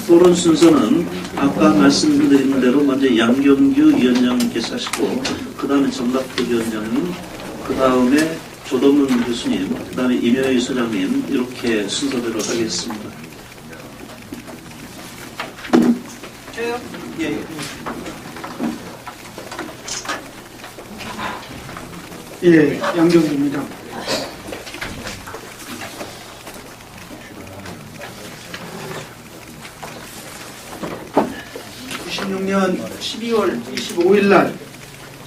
토론 순서는 아까 말씀드린 대로 먼저 양경규 위원장님께서 하시고 그 다음에 정갑도 위원장님, 그 다음에 조동훈 교수님, 그 다음에 임효희 소장님 이렇게 순서대로 하겠습니다. 예, 양경규입니다. 96년 12월 25일 날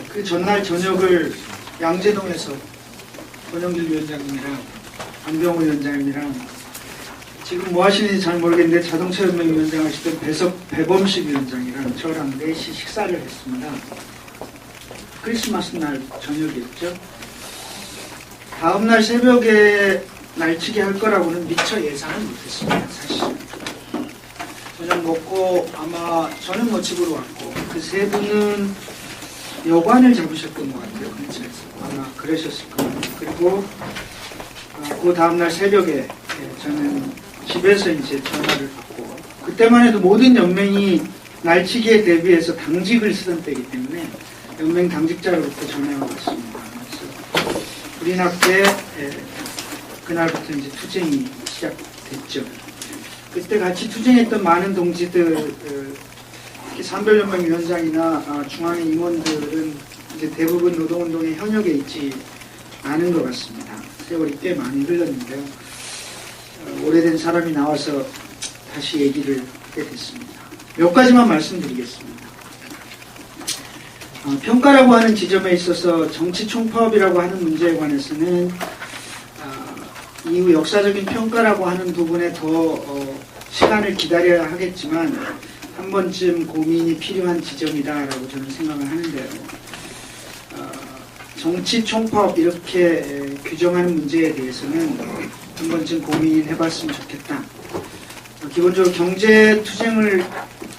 그 전날 저녁을 양재동에서 권영길 위원장님이랑 안병호 위원장님이랑 지금 뭐 하시는지 잘 모르겠는데 자동차연맹 위원장 하시던 배범식 위원장이랑 저랑 4시 식사를 했습니다. 크리스마스 날 저녁이었죠. 다음날 새벽에 날치기 할 거라고는 미처 예상은 못했습니다. 사실 저녁 먹고 아마 저는 뭐 집으로 왔고 그 세 분은 여관을 잡으셨던 것 같아요. 근처에서 아마 그러셨을 거예요. 그리고 그 다음날 새벽에 저는 집에서 이제 전화를 받고 그때만 해도 모든 연맹이 날치기에 대비해서 당직을 쓰던 때이기 때문에 연맹 당직자로부터 전화가 왔습니다. 그래서 우리 학교에 그날부터 이제 투쟁이 시작됐죠. 그때 같이 투쟁했던 많은 동지들, 산별연맹 위원장이나 중앙의 임원들은 이제 대부분 노동운동의 현역에 있지 않은 것 같습니다. 세월이 꽤 많이 흘렀는데요. 오래된 사람이 나와서 다시 얘기를 하게 됐습니다. 몇 가지만 말씀드리겠습니다. 평가라고 하는 지점에 있어서 정치 총파업이라고 하는 문제에 관해서는 이후 역사적인 평가라고 하는 부분에 더 시간을 기다려야 하겠지만 한 번쯤 고민이 필요한 지점이다라고 저는 생각을 하는데요. 정치 총파업 이렇게 규정하는 문제에 대해서는 한 번쯤 고민해봤으면 좋겠다. 기본적으로 경제투쟁을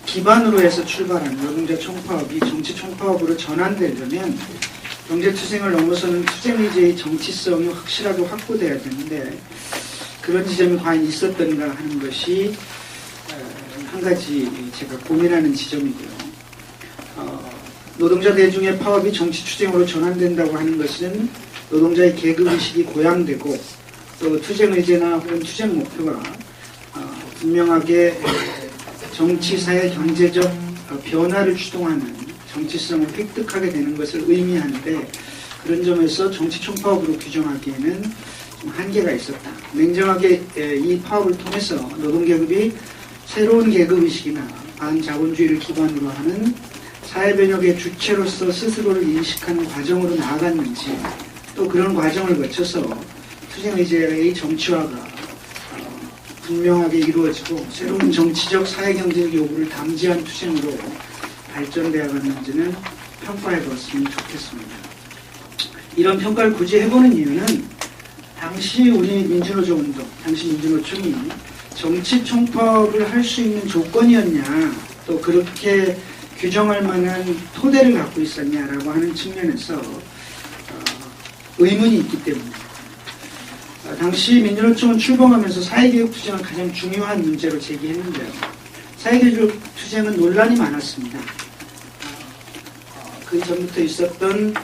기반으로 해서 출발한 노동자 총파업이 정치 총파업으로 전환되려면 경제투쟁을 넘어서는 투쟁의제의 정치성이 확실하게 확보돼야 되는데 그런 지점이 과연 있었던가 하는 것이 한 가지 제가 고민하는 지점이고요. 노동자 대중의 파업이 정치투쟁으로 전환된다고 하는 것은 노동자의 계급의식이 고양되고 또 투쟁의제나 혹은 투쟁 목표가 분명하게 정치사회 경제적 변화를 추동하는 정치성을 획득하게 되는 것을 의미하는데 그런 점에서 정치 총파업으로 규정하기에는 좀 한계가 있었다. 냉정하게 이 파업을 통해서 노동계급이 새로운 계급의식이나 반자본주의를 기반으로 하는 사회변혁의 주체로서 스스로를 인식하는 과정으로 나아갔는지 또 그런 과정을 거쳐서 투쟁의제의 정치화가 분명하게 이루어지고 새로운 정치적 사회경제적 요구를 담지한 투쟁으로 발전되어 갔는지는 평가해 보았으면 좋겠습니다. 이런 평가를 굳이 해보는 이유는 당시 우리 민주노조운동, 당시 민주노총이 정치 총파업을 할 수 있는 조건이었냐 또 그렇게 규정할 만한 토대를 갖고 있었냐라고 하는 측면에서 의문이 있기 때문입니다. 당시 민주노총은 출범하면서 사회개혁투쟁을 가장 중요한 문제로 제기했는데요. 사회개혁투쟁은 논란이 많았습니다. 그 전부터 있었던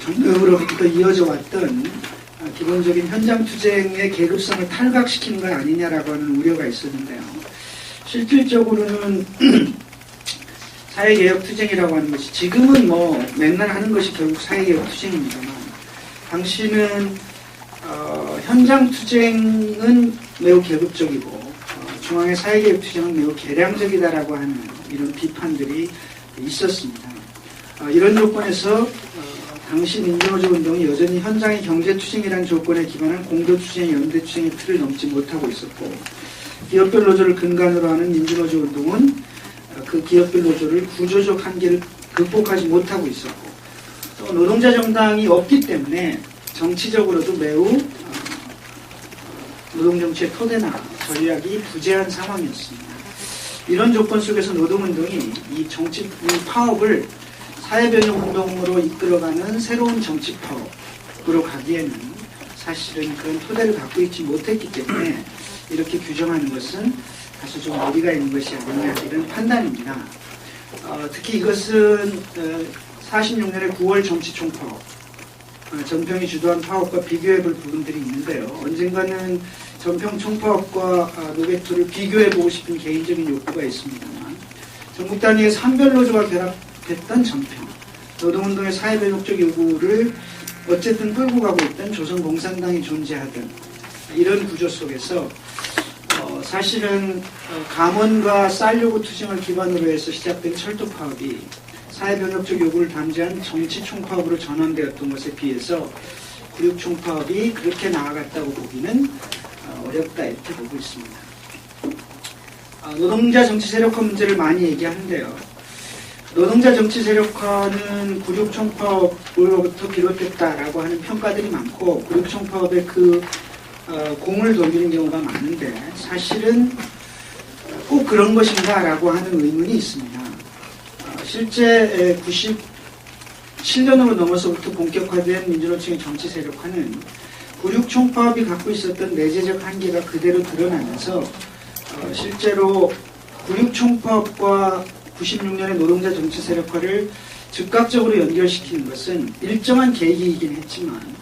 정부로부터 이어져 왔던 기본적인 현장투쟁의 계급성을 탈각시키는 건 아니냐라고 하는 우려가 있었는데요. 실질적으로는 사회개혁투쟁이라고 하는 것이 지금은 뭐 맨날 하는 것이 결국 사회개혁투쟁입니다만 당시는 현장투쟁은 매우 계급적이고 중앙의 사회개혁투쟁은 매우 개량적이다라고 하는 이런 비판들이 있었습니다. 이런 조건에서 당시 민주노조 운동이 여전히 현장의 경제투쟁이라는 조건에 기반한 공동투쟁, 연대투쟁의 틀을 넘지 못하고 있었고 기업별 노조를 근간으로 하는 민주노조 운동은 그 기업별 노조를 구조적 한계를 극복하지 못하고 있었고 또 노동자 정당이 없기 때문에 정치적으로도 매우 노동정치의 토대나 전략이 부재한 상황이었습니다. 이런 조건 속에서 노동운동이 이 파업을 사회변혁운동으로 이끌어가는 새로운 정치 파업으로 가기에는 사실은 그런 토대를 갖고 있지 못했기 때문에 이렇게 규정하는 것은 다소 좀 무리가 있는 것이 아니냐 이런 판단입니다. 특히 이것은 46년의 9월 정치총파업, 전평이 주도한 파업과 비교해볼 부분들이 있는데요. 언젠가는 전평 총파업과 노베토를 비교해보고 싶은 개인적인 욕구가 있습니다만, 전국 단위의 산별노조가 결합했던 전평, 노동운동의 사회변혁적 요구를 어쨌든 끌고 가고 있던 조선공산당이 존재하던 이런 구조 속에서 사실은 감원과 쌀요구 투쟁을 기반으로 해서 시작된 철도파업이 사회변혁적 요구를 담지한 정치총파업으로 전환되었던 것에 비해서 9.6 총파업이 그렇게 나아갔다고 보기는 어렵다 이렇게 보고 있습니다. 노동자 정치 세력화 문제를 많이 얘기하는데요. 노동자 정치 세력화는 9.6 총파업으로부터 비롯됐다라고 하는 평가들이 많고 9.6 총파업의 공을 돌리는 경우가 많은데 사실은 꼭 그런 것인가라고 하는 의문이 있습니다. 실제 97년으로 넘어서부터 본격화된 민주노총의 정치 세력화는 9.6 총파업이 갖고 있었던 내재적 한계가 그대로 드러나면서 실제로 9.6 총파업과 96년의 노동자 정치 세력화를 즉각적으로 연결시키는 것은 일정한 계기이긴 했지만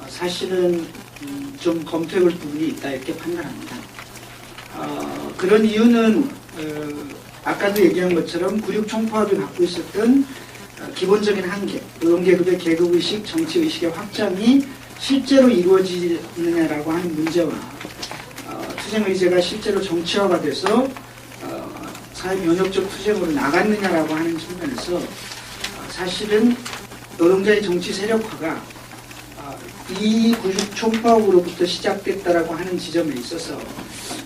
사실은 좀 검토해볼 부분이 있다 이렇게 판단합니다. 그런 이유는 아까도 얘기한 것처럼 9.6 총파업이 갖고 있었던 기본적인 한계, 노동계급의 계급의식, 정치의식의 확장이 실제로 이루어지느냐라고 하는 문제와 투쟁의제가 실제로 정치화가 돼서 사회변혁적 투쟁으로 나갔느냐라고 하는 측면에서 사실은 노동자의 정치 세력화가 이 9.6 총파업으로부터 시작됐다라고 하는 지점에 있어서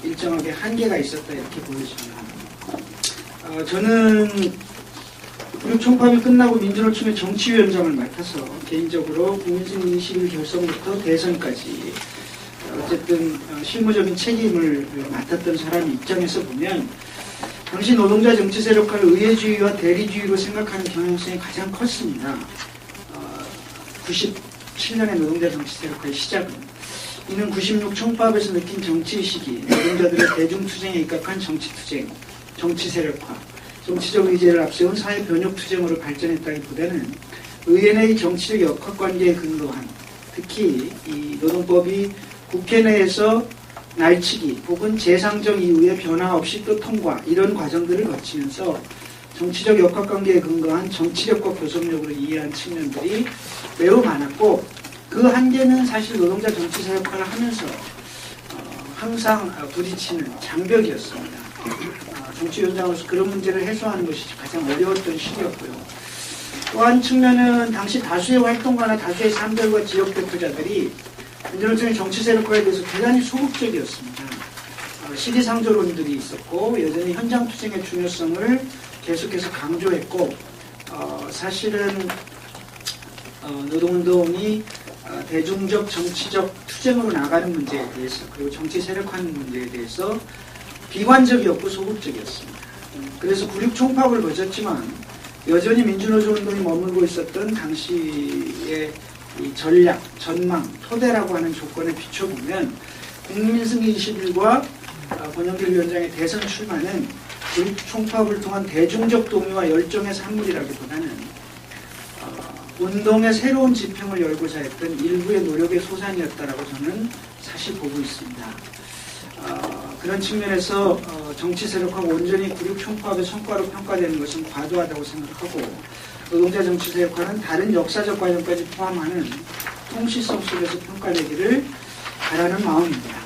일정하게 한계가 있었다 이렇게 보여집니다. 저는 9.6 총파업이 끝나고 민주노총의 정치위원장을 맡아서 개인적으로 국민승 21 결성부터 대선까지 어쨌든 실무적인 책임을 맡았던 사람 입장에서 보면 당시 노동자 정치 세력화를 의회주의와 대리주의로 생각하는 경향성이 가장 컸습니다. 97년의 노동자 정치 세력화의 시작은 이는 96 총파업에서 느낀 정치의식이 노동자들의 대중투쟁에 입각한 정치투쟁, 정치 세력화, 정치적 의제를 앞세운 사회변혁투쟁으로 발전했다기보다는 의회 내의 정치적 역학관계에 근거한 특히 이 노동법이 국회 내에서 날치기 혹은 재상정 이후에 변화 없이 또 통과 이런 과정들을 거치면서 정치적 역학관계에 근거한 정치력과 교섭력으로 이해한 측면들이 매우 많았고 그 한계는 사실 노동자 정치 세력화를 하면서 항상 부딪히는 장벽이었습니다. 정치위원장으로서 그런 문제를 해소하는 것이 가장 어려웠던 시기였고요. 또 한 측면은 당시 다수의 활동가나 다수의 산별과 지역 대표자들이 민주노총의 정치 세력화에 대해서 대단히 소극적이었습니다. 시기상조론들이 있었고 여전히 현장 투쟁의 중요성을 계속해서 강조했고 사실은 노동운동이 대중적 정치적 투쟁으로 나가는 문제에 대해서 그리고 정치 세력화하는 문제에 대해서 비관적이었고 소극적이었습니다. 그래서 9.6 총파업을 거쳤지만 여전히 민주노조 운동이 머물고 있었던 당시의 이 전략, 전망, 토대라고 하는 조건에 비춰보면 국민승 21과 권영길 위원장의 대선 출마는 9.6 총파업을 통한 대중적 동요와 열정의 산물이라기보다는 운동의 새로운 지평을 열고자 했던 일부의 노력의 소산이었다라고 저는 사실 보고 있습니다. 그런 측면에서 정치 세력화가 온전히 9.6 총파업의 성과로 평가되는 것은 과도하다고 생각하고 노동자 정치 세력화는 다른 역사적 과정까지 포함하는 통시성 속에서 평가되기를 바라는 마음입니다.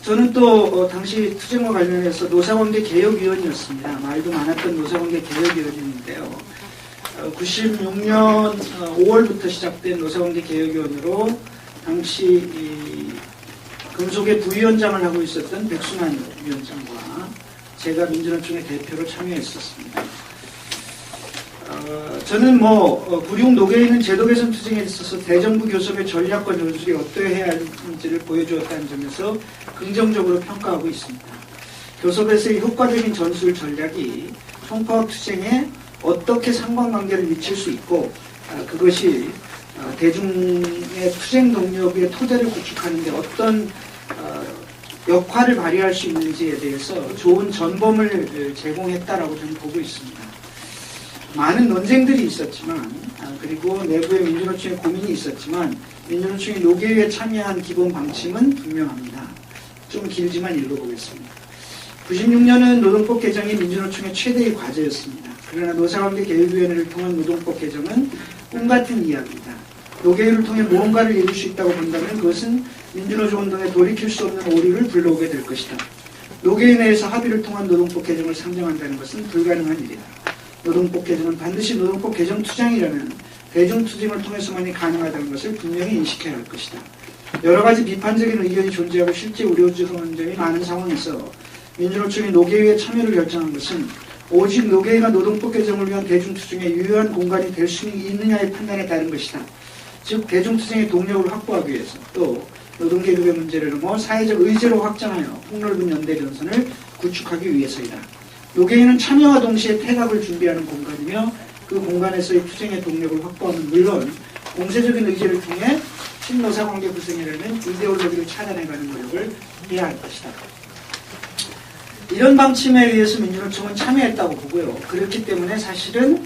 저는 또 당시 투쟁과 관련해서 노사관계 개혁위원이었습니다. 말도 많았던 노사관계 개혁위원인데요. 96년 5월부터 시작된 노사관계 개혁위원으로 당시 금속의 부위원장을 하고 있었던 백순환 위원장과 제가 민주노총의 대표로 참여했었습니다. 저는 9.6 녹여에 있는 제도 개선 투쟁에 있어서 대정부 교섭의 전략과 전술이 어떠해야 할지를 보여주었다는 점에서 긍정적으로 평가하고 있습니다. 교섭에서의 효과적인 전술 전략이 총파업 투쟁에 어떻게 상관관계를 미칠 수 있고 그것이 대중의 투쟁 동력의 토대를 구축하는 데 어떤 역할을 발휘할 수 있는지에 대해서 좋은 전범을 제공했다라고 저는 보고 있습니다. 많은 논쟁들이 있었지만, 그리고 내부의 민주노총의 고민이 있었지만 민주노총이 노계위에 참여한 기본 방침은 분명합니다. 좀 길지만 읽어보겠습니다. 96년은 노동법 개정이 민주노총의 최대의 과제였습니다. 그러나 노사관계 개혁위원회를 통한 노동법 개정은 꿈같은 이야기이다. 노계위를 통해 무언가를 이룰 수 있다고 본다면 그것은 민주노조 운동에 돌이킬 수 없는 오류를 불러오게 될 것이다. 노계위 내에서 합의를 통한 노동법 개정을 상정한다는 것은 불가능한 일이다. 노동법 개정은 반드시 노동법 개정 투쟁이라는 대중투쟁을 통해서만이 가능하다는 것을 분명히 인식해야 할 것이다. 여러 가지 비판적인 의견이 존재하고 실제 우려스러운 점이 많은 상황에서 민주노총이 노계위에 참여를 결정한 것은 오직 노계위가 노동법 개정을 위한 대중투쟁의 유효한 공간이 될 수 있느냐의 판단에 따른 것이다. 즉 대중투쟁의 동력을 확보하기 위해서 또 노동계급의 문제를 넘어 사회적 의제로 확장하여 폭넓은 연대 전선을 구축하기 위해서이다. 노계위는 참여와 동시에 태각을 준비하는 공간이며 그 공간에서의 투쟁의 동력을 확보하는 물론 공세적인 의제를 통해 친노사관계 구성이라는 이데올로기를 차단해가는 노력을 해야 할 것이다. 이런 방침에 의해서 민주노총은 참여했다고 보고요. 그렇기 때문에 사실은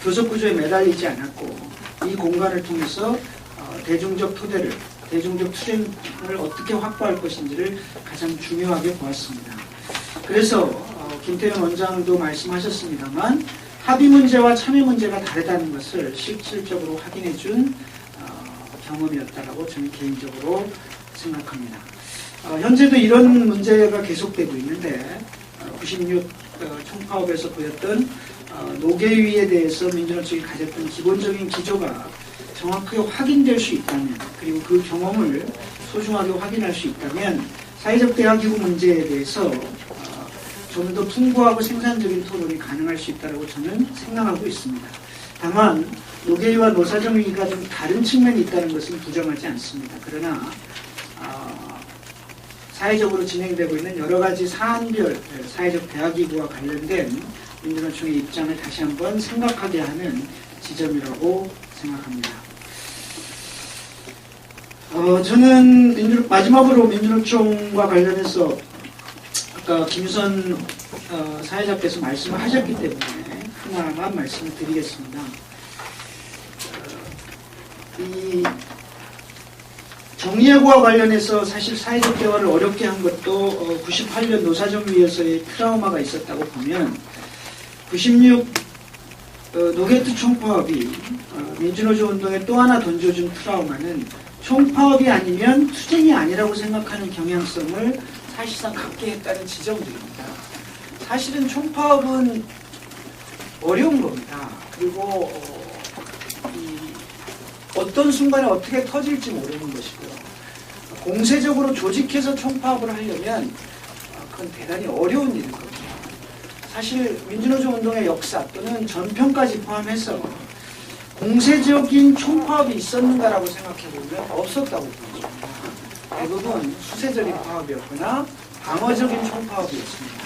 교섭구조에 매달리지 않았고 이 공간을 통해서 대중적 토대를, 대중적 투쟁을 어떻게 확보할 것인지를 가장 중요하게 보았습니다. 그래서 김태현 원장도 말씀하셨습니다만 합의 문제와 참여 문제가 다르다는 것을 실질적으로 확인해 준 경험이었다고 저는 개인적으로 생각합니다. 현재도 이런 문제가 계속되고 있는데 96 총파업에서 보였던 노계위에 대해서 민주노총이 가졌던 기본적인 기조가 정확하게 확인될 수 있다면 그리고 그 경험을 소중하게 확인할 수 있다면 사회적 대화기구 문제에 대해서 좀 더 풍부하고 생산적인 토론이 가능할 수 있다고 저는 생각하고 있습니다. 다만 노계위와 노사정위가 좀 다른 측면이 있다는 것은 부정하지 않습니다. 그러나 사회적으로 진행되고 있는 여러 가지 사안별 사회적 대화기구와 관련된 민주노총의 입장을 다시 한번 생각하게 하는 지점이라고 생각합니다. 저는 마지막으로 민주노총과 관련해서 아까 김유선 사회자께서 말씀을 하셨기 때문에 하나만 말씀을 드리겠습니다. 이 정리해고와 관련해서 사실 사회적 대화를 어렵게 한 것도 98년 노사정위에서의 트라우마가 있었다고 보면 96 노게트 총파업이 민주노조 운동에 또 하나 던져준 트라우마는 총파업이 아니면 투쟁이 아니라고 생각하는 경향성을 사실상 갖게 했다는 지점들입니다. 사실은 총파업은 어려운 겁니다. 그리고 어떤 순간에 어떻게 터질지 모르는 것이고요. 공세적으로 조직해서 총파업을 하려면 그건 대단히 어려운 일일 겁니다. 사실 민주노조 운동의 역사 또는 전편까지 포함해서 공세적인 총파업이 있었는가라고 생각해보면 없었다고 보입니다. 대부분 수세적인 파업이었거나 방어적인 총파업이었습니다.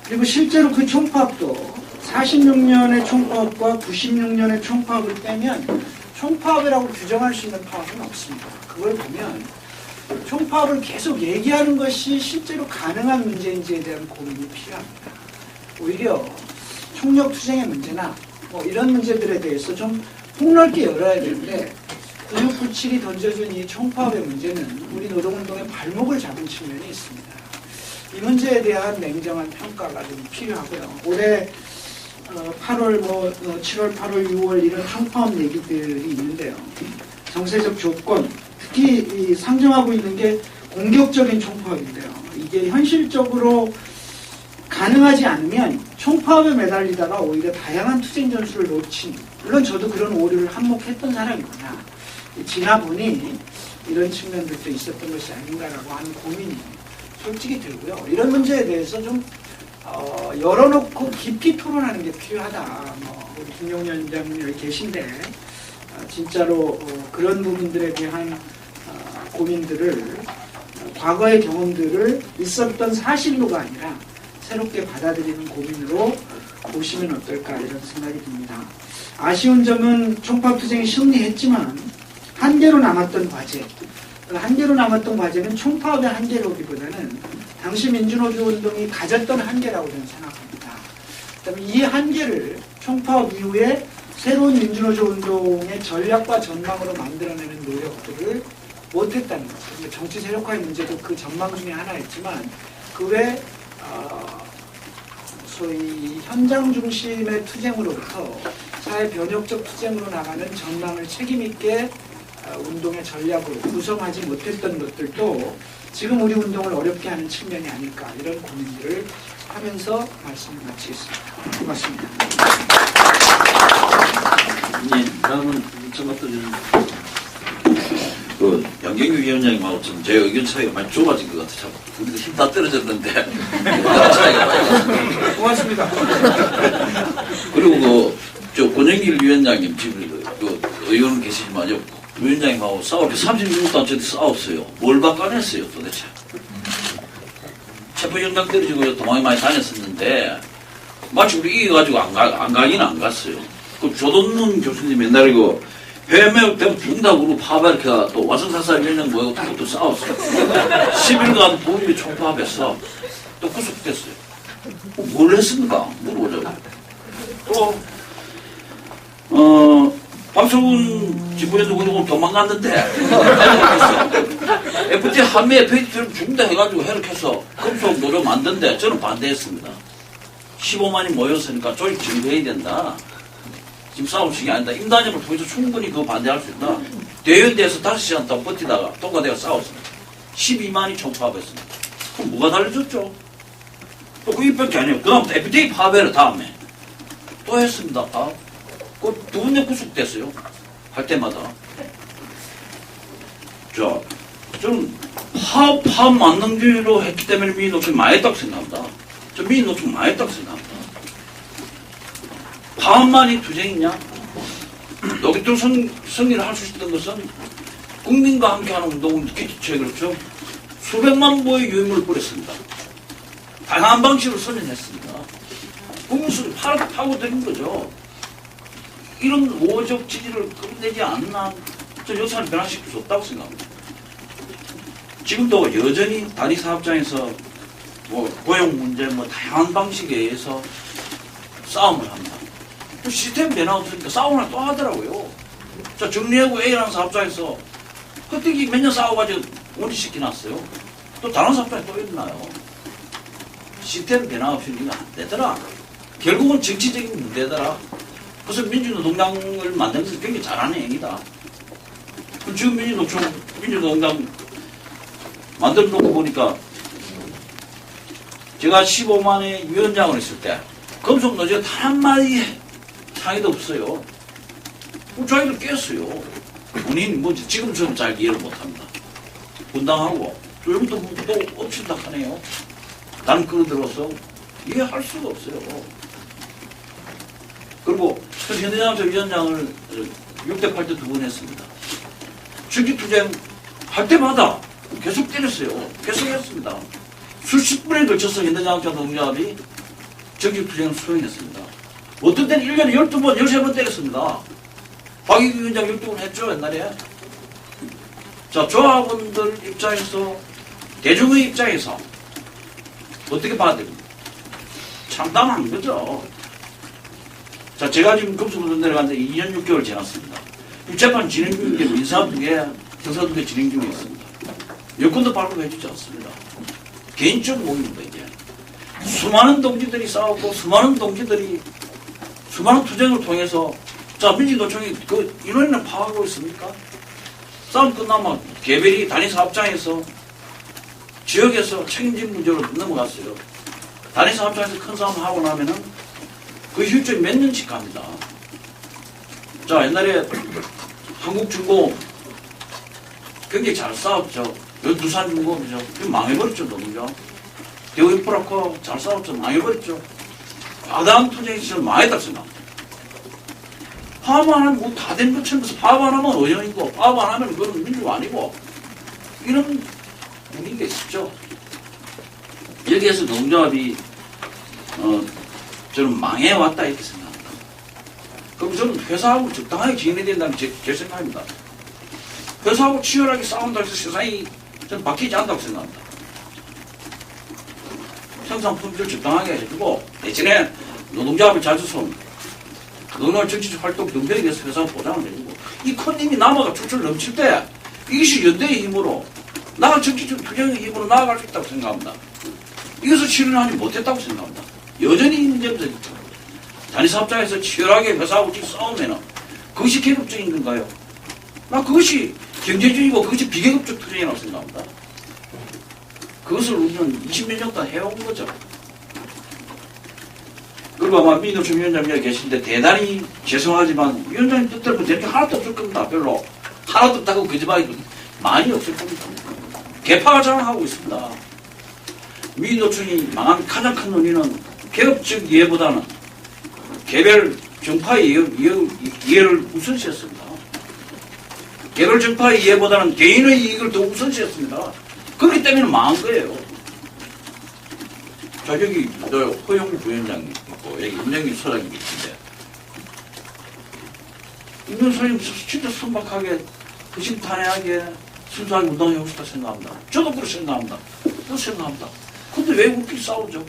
그리고 실제로 그 총파업도 46년의 총파업과 96년의 총파업을 빼면 총파업이라고 규정할 수 있는 파업은 없습니다. 그걸 보면 총파업을 계속 얘기하는 것이 실제로 가능한 문제인지에 대한 고민이 필요합니다. 오히려 총력투쟁의 문제나 이런 문제들에 대해서 좀 폭넓게 열어야 되는데 9697이 던져준 이 총파업의 문제는 우리 노동운동의 발목을 잡은 측면이 있습니다. 이 문제에 대한 냉정한 평가가 좀 필요하고요. 올해 8월, 7월, 8월, 6월 이런 총파업 얘기들이 있는데요. 정세적 조건, 특히 상정하고 있는 게 공격적인 총파업인데요. 이게 현실적으로 가능하지 않으면 총파업에 매달리다가 오히려 다양한 투쟁 전술을 놓친, 물론 저도 그런 오류를 한몫했던 사람이구나. 지나보니 이런 측면들도 있었던 것이 아닌가라고 하는 고민이 솔직히 들고요. 이런 문제에 대해서 좀 열어놓고 깊이 토론하는 게 필요하다. 우리 김용년 위원장님 여기 계신데 진짜로 그런 부분들에 대한 고민들을 과거의 경험들을 있었던 사실로가 아니라 새롭게 받아들이는 고민으로 보시면 어떨까 이런 생각이 듭니다. 아쉬운 점은 총파업 투쟁이 승리했지만 한계로 남았던 과제, 한계로 남았던 과제는 총파업의 한계로기보다는 당시 민주노조 운동이 가졌던 한계라고 저는 생각합니다. 그다음에 이 한계를 총파업 이후에 새로운 민주노조 운동의 전략과 전망으로 만들어내는 노력들을 못했다는 거죠. 정치 세력화의 문제도 그 전망 중에 하나였지만 그 외 소위 현장 중심의 투쟁으로부터 사회 변혁적 투쟁으로 나가는 전망을 책임 있게 운동의 전략으로 구성하지 못했던 것들도 지금 우리 운동을 어렵게 하는 측면이 아닐까 이런 고민들을 하면서 말씀을 마치겠습니다. 고맙습니다. 예, 다음은 정답도 그 양경규 위원장님하고 좀 제 의견 차이가 많이 좁아진 것 같아요. 우리도 힘 다 떨어졌는데 차이가 많이 났습니다. 고맙습니다. 그리고 저 권영길 위원장님 지금 그 의원 계시지만요. 위원장님하고 싸울 때 36분 동안 저한테 싸웠어요. 뭘 바꿔냈어요 도대체. 체포영장 때려지고 도망이 많이 다녔었는데 마치 우리 이겨가지고 안 가긴 안 갔어요. 그 조동문 교수님 옛날에 그 해외매국 되면 중국하고 파업하니까 또 와성사살위원장 모이고 또 싸웠어요. 10일간 부인이 총파업해서 또 구속됐어요. 뭘 했습니까? 물어보자고. 또 박수훈 지부에서 그러고 도망갔는데 FT 한미 FT처럼 중대 해가지고 해력해서 금속 노조 만든데 저는 반대했습니다. 15만이 모였으니까 조직 증거해야 된다. 지금 싸울 시기 아니다. 임단협을 통해서 충분히 그거 반대할 수 있다. 대연대에서 5시간 동안 버티다가 통과대가 싸웠습니다. 12만이 총파업했습니다. 그럼 뭐가 달라졌죠? 또 그 입밖에 아니에요. 그 다음부터 FTA 파업해라 다음에. 또 했습니다. 그 두 번째 구속됐어요. 할 때마다. 자, 저는 파업 맞는 길로 했기 때문에 민주노총 망했다고 생각합니다. 저 민주노총 망했다고 생각합니다. 파업만이 투쟁이냐? 여기 또 승리를 할 수 있었던 것은 국민과 함께하는 운동은 기초에 그렇죠. 수백만 보의 유인물을 뿌렸습니다. 다양한 방식으로 선언했습니다. 국민수를 파고드린 거죠. 이런 우호적 지지를 끌어내지 않나 저 역사를 변화시킬 수 없다고 생각합니다. 지금도 여전히 단위 사업장에서 뭐 고용 문제 뭐 다양한 방식에 의해서 싸움을 합니다. 시스템 변화 없으니까 싸움을 또 하더라고요. 자, 정리하고 A라는 사업장에서 그때 몇 년 싸워가지고 원리시켜놨어요. 또 다른 사업장에 또 일어나요. 시스템 변화 없으니까 안 되더라. 결국은 정치적인 문제더라. 그래서 민주노동당을 만드는 것을 굉장히 잘하는 행위다. 지금 민주노동당 만들어 놓고 보니까 제가 15만의 위원장을 했을 때 금속노조가 단 한마디 상의도 없어요. 자기들 깼어요. 본인 뭔지 지금처럼 잘 이해를 못합니다. 분당하고 여기도 또 엎친다 하네요. 나는 끌어들어서 이해할 수가 없어요. 그리고 현대장학회 위원장을 6대 8대 2번 했습니다. 중기투쟁 할 때마다 계속 때렸어요. 계속 했습니다. 수십 분에 걸쳐서 현대장학회 노동조합이 정기투쟁을 수행했습니다. 어떤 때는 1년에 12번, 13번 때렸습니다. 박익규 위원장 12번 했죠, 옛날에. 자, 조합원들 입장에서, 대중의 입장에서 어떻게 봐야 됩니까? 참담한 거죠. 자, 제가 지금 금속노조 내려갔는데 2년 6개월 지났습니다. 재판 진행 중에 민사업 2개, 형사 2개 진행 중에 있습니다. 여권도 발급해주지 않습니다. 개인적 모임입니다, 이게. 수많은 동지들이 싸웠고, 수많은 동지들이 수많은 투쟁을 통해서, 자, 민주노총이 그 인원이나 파악하고 있습니까? 싸움 끝나면 개별이 단위 사업장에서, 지역에서 책임진 문제로 넘어갔어요. 단위 사업장에서 큰 싸움 하고 나면은 그 휴일점이 몇 년씩 갑니다. 자, 옛날에 한국중공 굉장히 잘 싸웠죠. 여기 두산중공이죠. 망해버렸죠, 너무죠. 대우인프라코 잘 싸웠죠. 망해버렸죠. 과다한 투쟁이 지금 망했다고 생각합니다. 파업 안 하면 뭐 다 된 것처럼 파업 안 하면 의원이고 파업 안 하면 그건 민주가 아니고 이런 분위기가 있었죠. 여기에서 노동조합이 저는 망해왔다 이렇게 생각합니다. 그럼 저는 회사하고 적당하게 진행해야 된다는 제 생각입니다. 회사하고 치열하게 싸운다고 해서 세상이 저는 바뀌지 않다고 생각합니다. 생산 품질 적당하게 해주고 대신에 노동조합을 잘 줘서 노동조합 정치적 활동 등등에 대해서 회사가 보장을 해주고 이 큰 힘이 남아가 출출 넘칠 때 이것이 연대의 힘으로 나가 정치적 투쟁의 힘으로 나아갈 수 있다고 생각합니다. 이것을 실현하지 못했다고 생각합니다. 여전히 이 문제부터 단위사업장에서 치열하게 회사하고 싸우면 그것이 계급적인 건가요? 나 그것이 경제주의고 그것이 비계급적 투쟁이라고 생각합니다. 그것을 우리는 20몇 년 동안 해온 거죠. 그리고 아마 민노총 위원장님이 계신데 대단히 죄송하지만 위원장님 뜻대로 될 게 하나도 없을 겁니다. 별로. 하나도 없다고 거짓말이 많이 없을 겁니다. 개파가 장악하고 있습니다. 민노총이 망한 가장 큰 원인은 개업적 이해보다는 개별 정파의 이해를 우선시했습니다. 개별 정파의 이해보다는 개인의 이익을 더 우선시했습니다. 그렇기 때문에 망한 거예요. 자, 여기 허용무 부위원장이 있고 여기 임명기 소장이 있는데 임명 소장님 진짜 순박하게 허심탄회하게 순수하게 운동하고 싶다 생각합니다. 저도 그렇게 생각합니다. 그렇게 생각합니다. 근데 왜 우리끼리 싸우죠?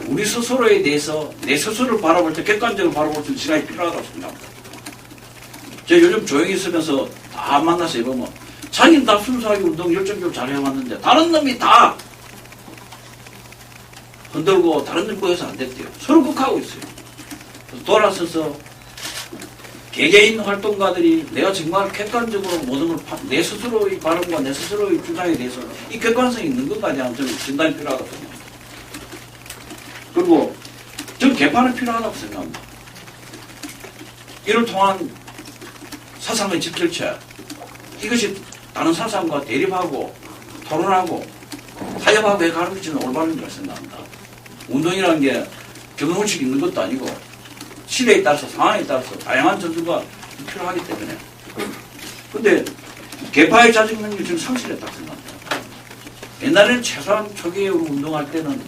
우리 스스로에 대해서 내 스스로를 바라볼 때 객관적으로 바라볼 수 있는 시간이 필요하다고 생각합니다. 제가 요즘 조용히 있으면서 다 만나서 해보면 자기는 다 순수하게 운동 열정적으로 잘 해왔는데 다른 놈이 다 흔들고 다른 놈 보여서 안 됐대요. 서로 극하고 있어요. 그래서 돌아서서 개개인 활동가들이 내가 정말 객관적으로 모든 걸 내 스스로의 발언과 내 스스로의 주장에 대해서 이 객관성이 있는 것까지 하면 저는 진단이 필요하다고 생각합니다. 그리고 저는 개판은 필요하다고 생각합니다. 이를 통한 사상의 집결체 이것이 다른 사상과 대립하고 토론하고 타협하고 해가는 것이 저는 올바른 줄 생각합니다. 운동이라는 게 경험식 있는 것도 아니고 시대에 따라서 상황에 따라서 다양한 전술가 필요하기 때문에 근데 개파의 자정 능력이 저는 상실했다고 생각합니다. 옛날에는 최소한 초기에 운동할 때는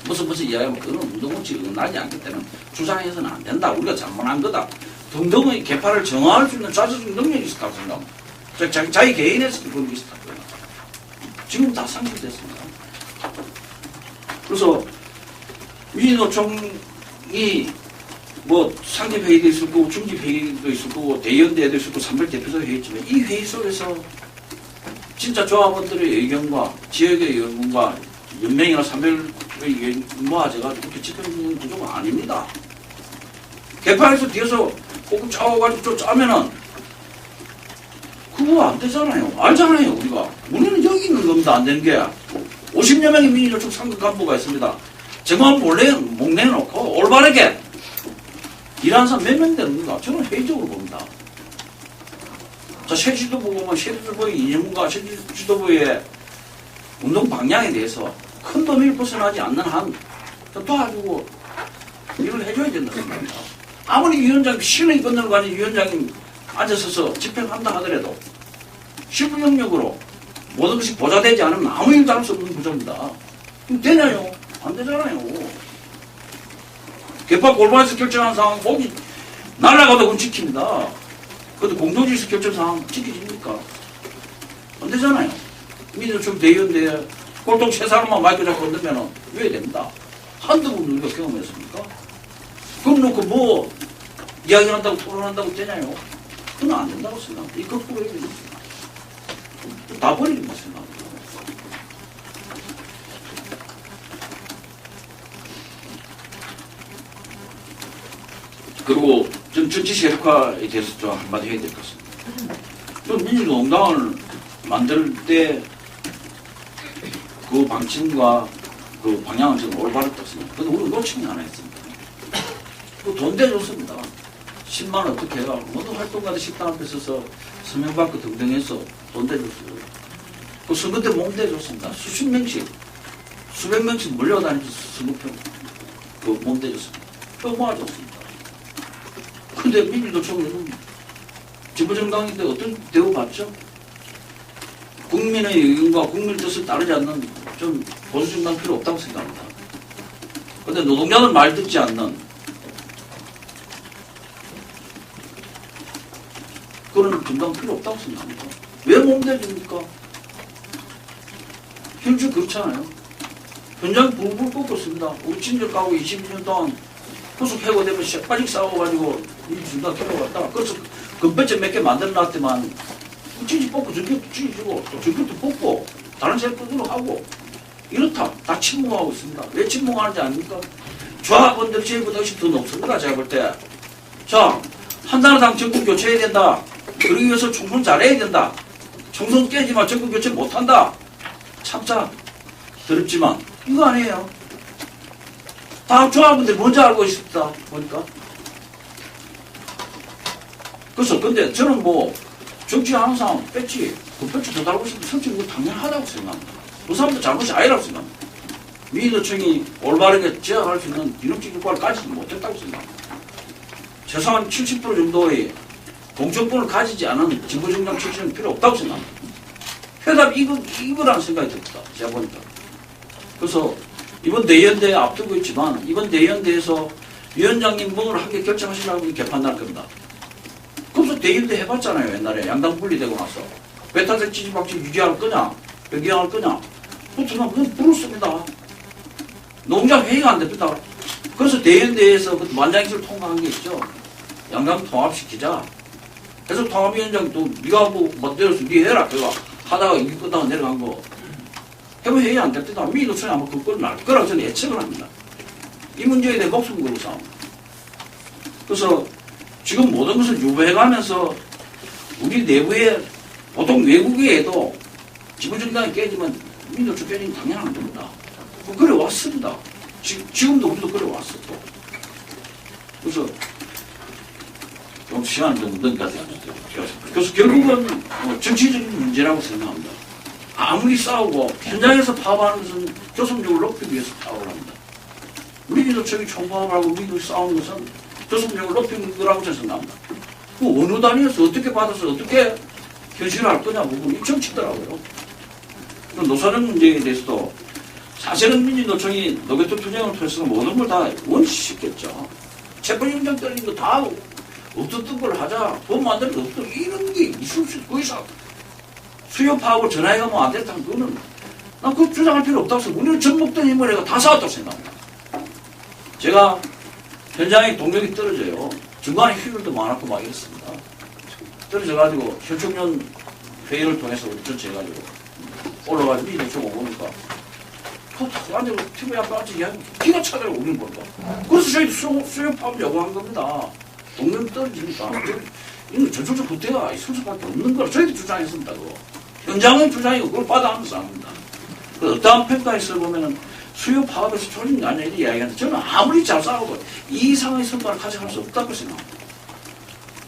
무슨 이야기하면 그건 운동원칙이 나지 않기 때문에 주장해서는 안 된다. 우리가 잘못한 거다. 등등의 개파를 정화할 수 있는 자주적 능력이 있었다고 생각합니다. 자기 개인에서 그런 게 있었다고 생각합니다. 지금 다 상실됐습니다. 그래서 민노총이 뭐 상임회의도 있을 거고 중집회의도 있을 거고 대의원대회도 있을 거고 산별대표도 회의지만 이 회의 속에서 진짜 조합원들의 의견과 지역의 의견과 연맹이나 산별의 의견 모아져가지고 그렇게 지켜주는 구조가 아닙니다. 개파에서 뒤에서 꼭 짜와가지고 짜면은 그거 안 되잖아요. 알잖아요, 우리가. 우리는 여기 있는 겁니다. 안 되는 게. 50여 명의 민주노총 상급 간부가 있습니다. 정말 몰래 목내놓고 올바르게 일하는 사람 몇 명 되는 건가? 저는 회의적으로 봅니다. 자, 새 지도부 보면 새 지도부의 이념과 새 지도부의 운동 방향에 대해서 큰 범위를 벗어나지 않는 한 도와주고 일을 해줘야 된다고 생각합니다. 아무리 위원장이 신의 건너고 아닌 위원장이 앉아서서 집행한다 하더라도 실무 영역으로 모든 것이 보좌되지 않으면 아무 일도 할 수 없는 구조입니다. 그럼 되냐요? 안 되잖아요. 개파 골반에서 결정한 상황 거기 날아가도 그건 지킵니다. 그래도 공동지에서 결정 상황 지켜집니까? 안 되잖아요. 민주노총 대의원대회 꼴통 세 사람만 마이크 잡고 흔들면 왜 됩니다. 한두 번 우리가 경험했습니까? 그럼 놓고 뭐 이야기한다고 토론한다고 되냐요? 그건 안 된다고 생각합니다. 이 거꾸로 해야 됩니다. 다 버리는 거 생각합니다. 그리고 전 정치 세력화에 대해서 좀 한마디 해야 될 것 같습니다. 좀 민주노동당을 만들 때 그 방침과 그 방향은 저는 올바랐다고 생각합니다. 근데 우리가 놓치는 하나 했습니다. 그 돈 대줬습니다. 10만 원 어떻게 해가 모든 활동가들 식당 앞에 서서 서명 받고 등등 해서 돈 대줬어요. 그 선거 때 몸 대줬습니다. 수십 명씩, 수백 명씩 몰려다니면서 선거표 그몸 대줬습니다. 또 모아줬습니다. 근데 민주노총은 지부정당인데 어떤 대우 받죠? 국민의 의견과 국민 뜻을 따르지 않는 좀 보수정당 필요 없다고 생각합니다. 근데 노동자는 말 듣지 않는 을 정당 필요 없다고 생각합니다. 왜 몸대줍니까? 현재 그렇잖아요. 현장 불불 끓고 있습니다. 우리 친절 가고 22년 동안 후속 해고되면 새빠직 싸워가지고 이 중단 들어갔다. 그래서 금배째 몇 개 만들어놨더만 찌지 뽑고 저격도 찌지고 또 저격도 뽑고 다른 세력들도 하고 이렇다. 다 침묵하고 있습니다. 왜 침묵하는지 아닙니까? 조합원들 제보다 훨씬 더 높습니다. 제가 볼 때. 자, 한나라당 정권 교체해야 된다. 그러기 위해서 총선 잘해야 된다. 총선 깨지만 정권 교체 못한다. 참자 더럽지만 이거 아니에요. 다 조합원들 먼저 알고 있습니다. 보니까. 그래서 근데 저는 뭐 정치 항상 뺐지 그 뺐지 더 달고 있으면 솔직히 그거 당연하다고 생각합니다. 그 사람도 잘못이 아니라고 생각합니다. 민주노총이 올바르게 제어할 수 있는 기능적 효과를 가지지 못했다고 생각합니다. 최소한 70% 정도의 공천권을 가지지 않은 진보정당 출신은 필요 없다고 생각합니다. 해답이 이거라는 생각이 듭니다. 제가 보니까. 그래서 이번 내연대에 앞두고 있지만 이번 내연대에서 위원장님 뭘 한 개 결정하시려고 개판날 겁니다. 그래서 대연대 해봤잖아요. 옛날에 양당 분리되고 나서. 배타적 지지박지 유지할 거냐 배기할 거냐 그렇지만 그건 부르습니다. 농장 회의가 안 됩니다. 그래서 대연대에서 그 만장일치를 통과한 게 있죠. 양당 통합시키자. 그래서 통합위원장 또 네가 뭐 멋대로서 네 해라. 그거 하다가 이게 끝나고 내려간 거. 해본 회의 안 됐다. 민주노총이 아마 그걸 날 거라고 저는 예측을 합니다. 이 문제에 대해 목숨 걸고 싸웁니다. 그래서 지금 모든 것을 유보해가면서 우리 내부에 보통 외국에도 지구정당이 깨지면 민주노총 깨지면 당연한 겁니다. 그래 왔습니다. 지금도 우리도 그래 왔어. 또. 그래서 좀 시간이 좀 묻는 것 같아요. 그래서 결국은 뭐 정치적인 문제라고 생각합니다. 아무리 싸우고 현장에서 파업하는 것은 교섭력을 높이기 위해서 파업을 합니다. 우리 민주노총이 총파업하고 우리도 싸우는 것은 교섭력을 높이는 거라고 저는 생각합니다. 그 어느 단위에서 어떻게 받아서 어떻게 현실화할 거냐 부분이 정치더라고요. 노사정 문제에 대해서도 사실은 민주노총이 노개토 투쟁을 통해서 모든 걸 다 원시시켰죠. 재벌위원장 떨어진 거 다 없었던 걸 하자. 돈 만드는 거 없어. 이런 게 있을 수 있고 있어. 수요 파업을 전화해가면 안 됐다면 그거는 난 그 주장할 필요 없다고 생각해요. 우리는 전목된 힘을 해가 다 싸웠다고 생각합니다. 제가 현장에 동력이 떨어져요. 중간에 휴일도 많았고 막 이랬습니다. 떨어져가지고 현충년 회의를 통해서 우리 전체 해가지고 올라가지고 민주노총 오니까 완전 TV에 한 번씩 기가 차더라고 우리는 보니까. 그래서 저희도 수요 파업 요구한 겁니다. 동력이 떨어지니까. 이건 전초적 후퇴가 있을 수밖에 없는 걸 저희도 주장했습니다. 그거. 현장의 주장이고 그걸 받아하면서 합니다. 그 어떠한 평가에서 보면은 수요 파업에서 조직이 아니라 이렇게 이야기하는데 저는 아무리 잘 싸우고 이 상황의 성과를 가져갈 수 없다고 생각합니다.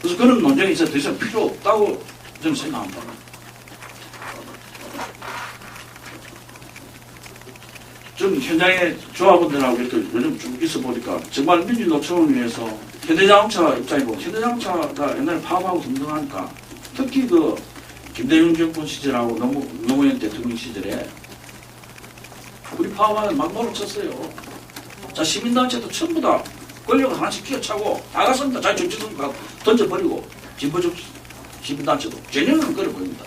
그래서 그런 논쟁이 있어 더 이상 필요 없다고 저는 생각합니다. 좀 현장에 조합원들하고 이렇게 요즘 쭉 있어 보니까 정말 민주노총을 위해서 현대자동차 입장이고 현대자동차가 옛날에 파업하고 등등하니까 특히 그 김대중 정권 시절하고 노무현 대통령 시절에 우리 파업하면 막 노력쳤어요. 자 시민단체도 전부 다 권력을 하나씩 끼어차고 나갔습니다. 자기 정치성 던져버리고 진보적 시민단체도 재년은 끌어버립니다.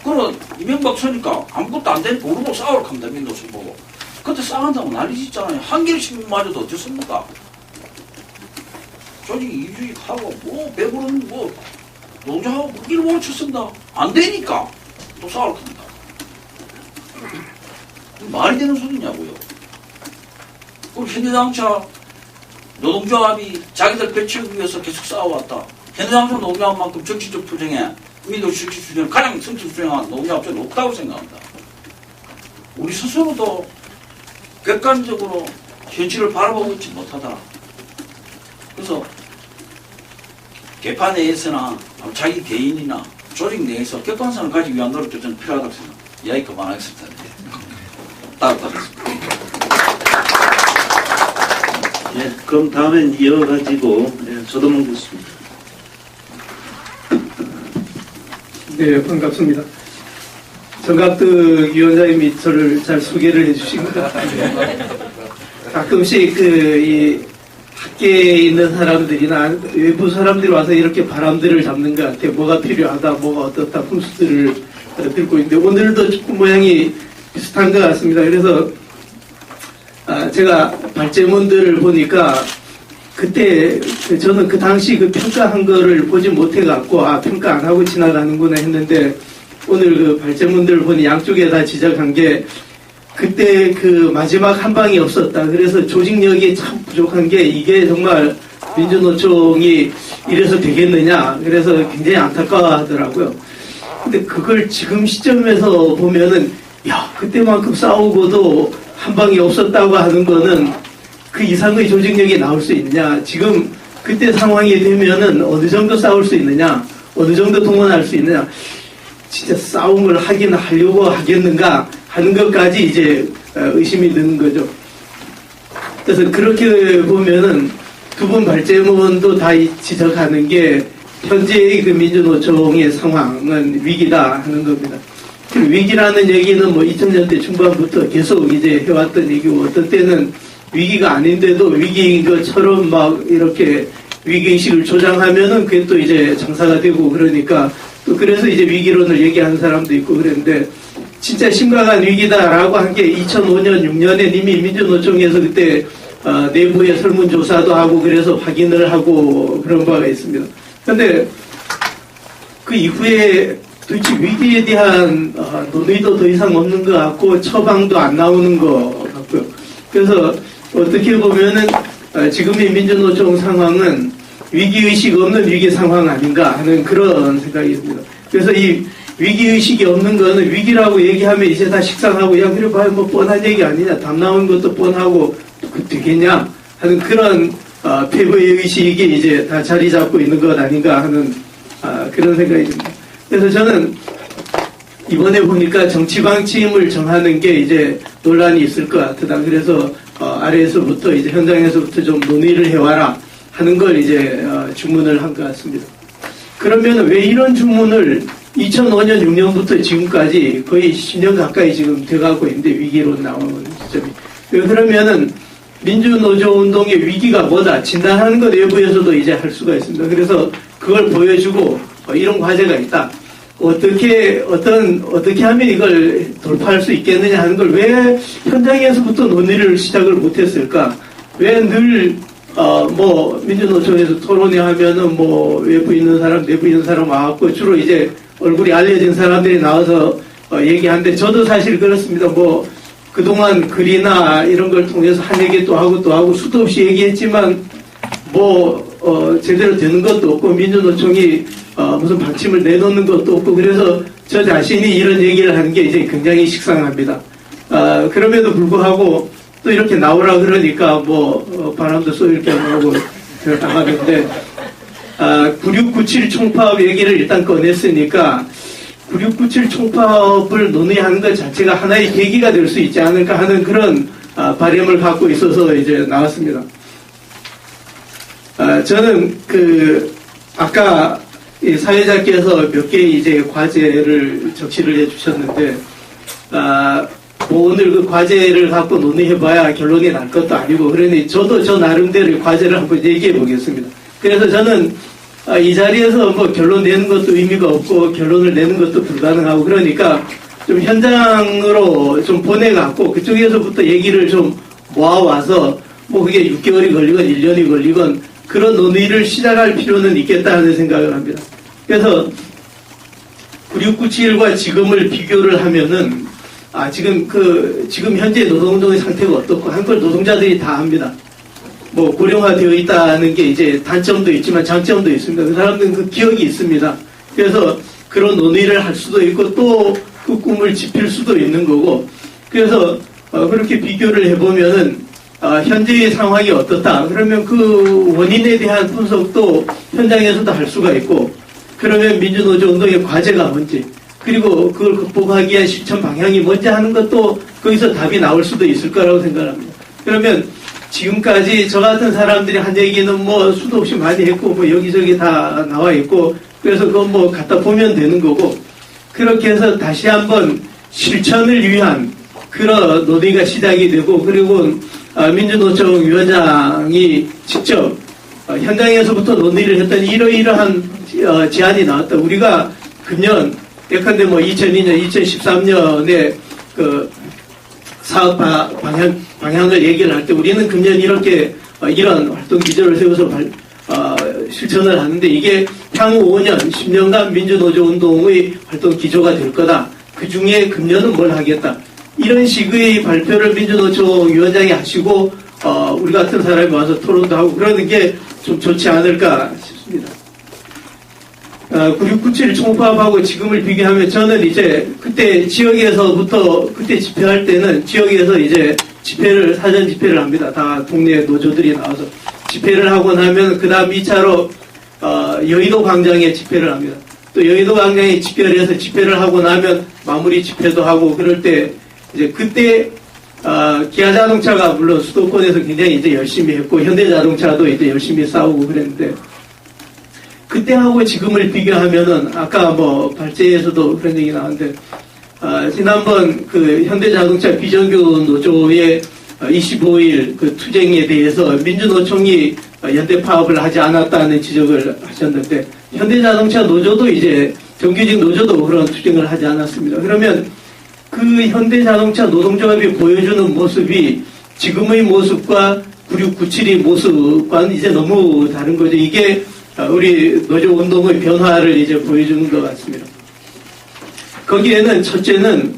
그러고 이명박 서니까 아무것도 안 되니까 우리 보고 싸우러 갑니다. 민노총 보고. 그때 싸운다고 난리 짓잖아요. 한겨레 신문마저도 어땠습니까? 조직이 이주익하고 뭐 배부른 뭐 농장하고 무기를 못 쳤습니다. 안 되니까 또 싸우러 갑니다. 말이 되는 소리냐고요. 그리고 현대자동차 노동조합이 자기들 배치하기 위해서 계속 싸워왔다. 현대자동차 노동조합만큼 정치적 투쟁에 민주주의 수준을 가장 성취 수행한 노동조합자는 없다고 생각합니다. 우리 스스로도 객관적으로 현실을 바라보고 있지 못하다. 그래서 개파 내에서나 자기 개인이나 조직 내에서 객관성을 가지기 위한 노력도 저는 필요하다고 생각합니다. 이야기 그만하겠습니다. 따뜻하겠습니다. 예, 그럼 다음엔 이어가지고 조동훈 교수입니다. 네, 반갑습니다. 정갑득 위원장님이 저를 잘 소개를 해주신 것 같아요. 가끔씩 이 밖에 있는 사람들이나 외부 사람들이 와서 이렇게 바람들을 잡는 것 같아요. 뭐가 필요하다, 뭐가 어떻다, 훈수들을 들고 있는데 오늘도 축구 모양이 비슷한 것 같습니다. 그래서 제가 발제문들을 보니까 그때 저는 그 당시 그 평가한 거를 보지 못해갖고 평가 안 하고 지나가는구나 했는데 오늘 그 발제문들을 보니 양쪽에 다 지적한 게 그때 그 마지막 한 방이 없었다. 그래서 조직력이 참 부족한 게 이게 정말 민주노총이 이래서 되겠느냐. 그래서 굉장히 안타까워하더라고요. 근데 그걸 지금 시점에서 보면은 야 그때만큼 싸우고도 한 방이 없었다고 하는 거는 그 이상의 조직력이 나올 수 있느냐. 지금 그때 상황이 되면은 어느 정도 싸울 수 있느냐. 어느 정도 동원할 수 있느냐. 진짜 싸움을 하긴 하려고 하겠는가 하는 것까지 이제 의심이 드는 거죠. 그래서 그렇게 보면은 두 분 발제문도 다 지적하는 게 현재의 그 민주노총의 상황은 위기다 하는 겁니다. 그 위기라는 얘기는 뭐 2000년대 중반부터 계속 이제 해왔던 얘기고 어떤 때는 위기가 아닌데도 위기인 것처럼 막 이렇게 위기의식을 조장하면은 그게 또 이제 장사가 되고 그러니까 또 그래서 이제 위기론을 얘기하는 사람도 있고 그랬는데 진짜 심각한 위기다라고 한 게 2005년, 6년에 이미 민주노총에서 그때 내부의 설문조사도 하고 그래서 확인을 하고 그런 바가 있습니다. 그런데 그 이후에 도대체 위기에 대한 논의도 더 이상 없는 것 같고 처방도 안 나오는 것 같고요. 그래서 어떻게 보면은 지금의 민주노총 상황은 위기의식 없는 위기 상황 아닌가 하는 그런 생각이 듭니다. 그래서 이 위기의식이 없는 거는 위기라고 얘기하면 이제 다 식상하고 야 그래 봐요 뭐 뻔한 얘기 아니냐 답 나온 것도 뻔하고 그 되겠냐 하는 그런 패배의 의식이 이제 다 자리 잡고 있는 것 아닌가 하는 그런 생각이 듭니다. 그래서 저는 이번에 보니까 정치 방침을 정하는 게 이제 논란이 있을 것 같다. 그래서 아래에서부터 이제 현장에서부터 좀 논의를 해와라 하는 걸 이제 주문을 한 것 같습니다. 그러면 왜 이런 주문을 2005년 6년부터 지금까지 거의 10년 가까이 지금 돼가고 있는데 위기로 나오는 시점이 그러면은 민주노조 운동의 위기가 뭐다 진단하는 것 내부에서도 이제 할 수가 있습니다. 그래서 그걸 보여주고 이런 과제가 있다. 어떻게 하면 이걸 돌파할 수 있겠느냐 하는 걸 왜 현장에서부터 논의를 시작을 못했을까? 왜 늘 민주노총에서 토론회 하면은 외부 있는 사람, 내부 있는 사람 와갖고 주로 이제 얼굴이 알려진 사람들이 나와서 얘기하는데 저도 사실 그렇습니다. 그동안 글이나 이런 걸 통해서 한 얘기 또 하고 수도 없이 얘기했지만 제대로 되는 것도 없고 민주노총이 무슨 방침을 내놓는 것도 없고 그래서 저 자신이 이런 얘기를 하는 게 이제 굉장히 식상합니다. 그럼에도 불구하고 또 이렇게 나오라 그러니까 바람도 쏘 이렇게 하고 나가는데 9697 총파업 얘기를 일단 꺼냈으니까 9697 총파업을 논의하는 것 자체가 하나의 계기가 될 수 있지 않을까 하는 그런 바람을 갖고 있어서 이제 나왔습니다. 저는 아까 사회자께서 몇 개의 이제 과제를 적시를 해주셨는데 오늘 그 과제를 갖고 논의해봐야 결론이 날 것도 아니고 그러니 저도 저 나름대로 과제를 한번 얘기해 보겠습니다. 그래서 저는 이 자리에서 결론 내는 것도 의미가 없고 결론을 내는 것도 불가능하고 그러니까 좀 현장으로 좀 보내갖고 그쪽에서부터 얘기를 좀 모아와서 그게 6개월이 걸리건 1년이 걸리건 그런 논의를 시작할 필요는 있겠다 하는 생각을 합니다. 그래서 9697과 지금을 비교를 하면은 지금 현재 노동운동의 상태가 어떻고 한 걸 노동자들이 다 합니다. 고령화되어 있다는 게 이제 단점도 있지만 장점도 있습니다. 그 사람들은 그 기억이 있습니다. 그래서 그런 논의를 할 수도 있고 또 그 꿈을 지필 수도 있는 거고 그래서 그렇게 비교를 해보면은 현재의 상황이 어떻다. 그러면 그 원인에 대한 분석도 현장에서도 할 수가 있고 그러면 민주노조 운동의 과제가 뭔지 그리고 그걸 극복하기 위한 실천 방향이 뭔지 하는 것도 거기서 답이 나올 수도 있을 거라고 생각합니다. 그러면 지금까지 저 같은 사람들이 한 얘기는 수도 없이 많이 했고 여기저기 다 나와 있고 그래서 그거 갖다 보면 되는 거고 그렇게 해서 다시 한번 실천을 위한 그런 논의가 시작이 되고 그리고 민주노총 위원장이 직접 현장에서부터 논의를 했더니 이러이러한 제안이 나왔다. 우리가 금년 예컨대 2002년, 2013년에 그 사업 방향을 얘기를 할 때 우리는 금년 이렇게 이런 활동 기조를 세워서 실천을 하는데 이게 향후 5년, 10년간 민주노조 운동의 활동 기조가 될 거다. 그 중에 금년은 뭘 하겠다. 이런 식의 발표를 민주노총 위원장이 하시고 우리 같은 사람이 와서 토론도 하고 그러는 게 좀 좋지 않을까 싶습니다. 9697 총파업하고 지금을 비교하면 저는 이제 그때 지역에서부터 그때 집회할 때는 지역에서 이제 사전 집회를 합니다. 다 동네 노조들이 나와서 집회를 하고 나면 그 다음 2차로 여의도 광장에 집회를 합니다. 또 여의도 광장에 집회를 해서 집회를 하고 나면 마무리 집회도 하고 그럴 때 이제 그때 기아자동차가 물론 수도권에서 굉장히 이제 열심히 했고 현대자동차도 이제 열심히 싸우고 그랬는데 그때하고 지금을 비교하면은 아까 발제에서도 그런 얘기 나왔는데 지난번 그 현대자동차 비정규 노조의 25일 그 투쟁에 대해서 민주노총이 연대 파업을 하지 않았다는 지적을 하셨는데 현대자동차 노조도 이제 정규직 노조도 그런 투쟁을 하지 않았습니다. 그러면 그 현대자동차 노동조합이 보여주는 모습이 지금의 모습과 9697의 모습과는 이제 너무 다른 거죠. 이게 우리 노조 운동의 변화를 이제 보여주는 것 같습니다. 거기에는 첫째는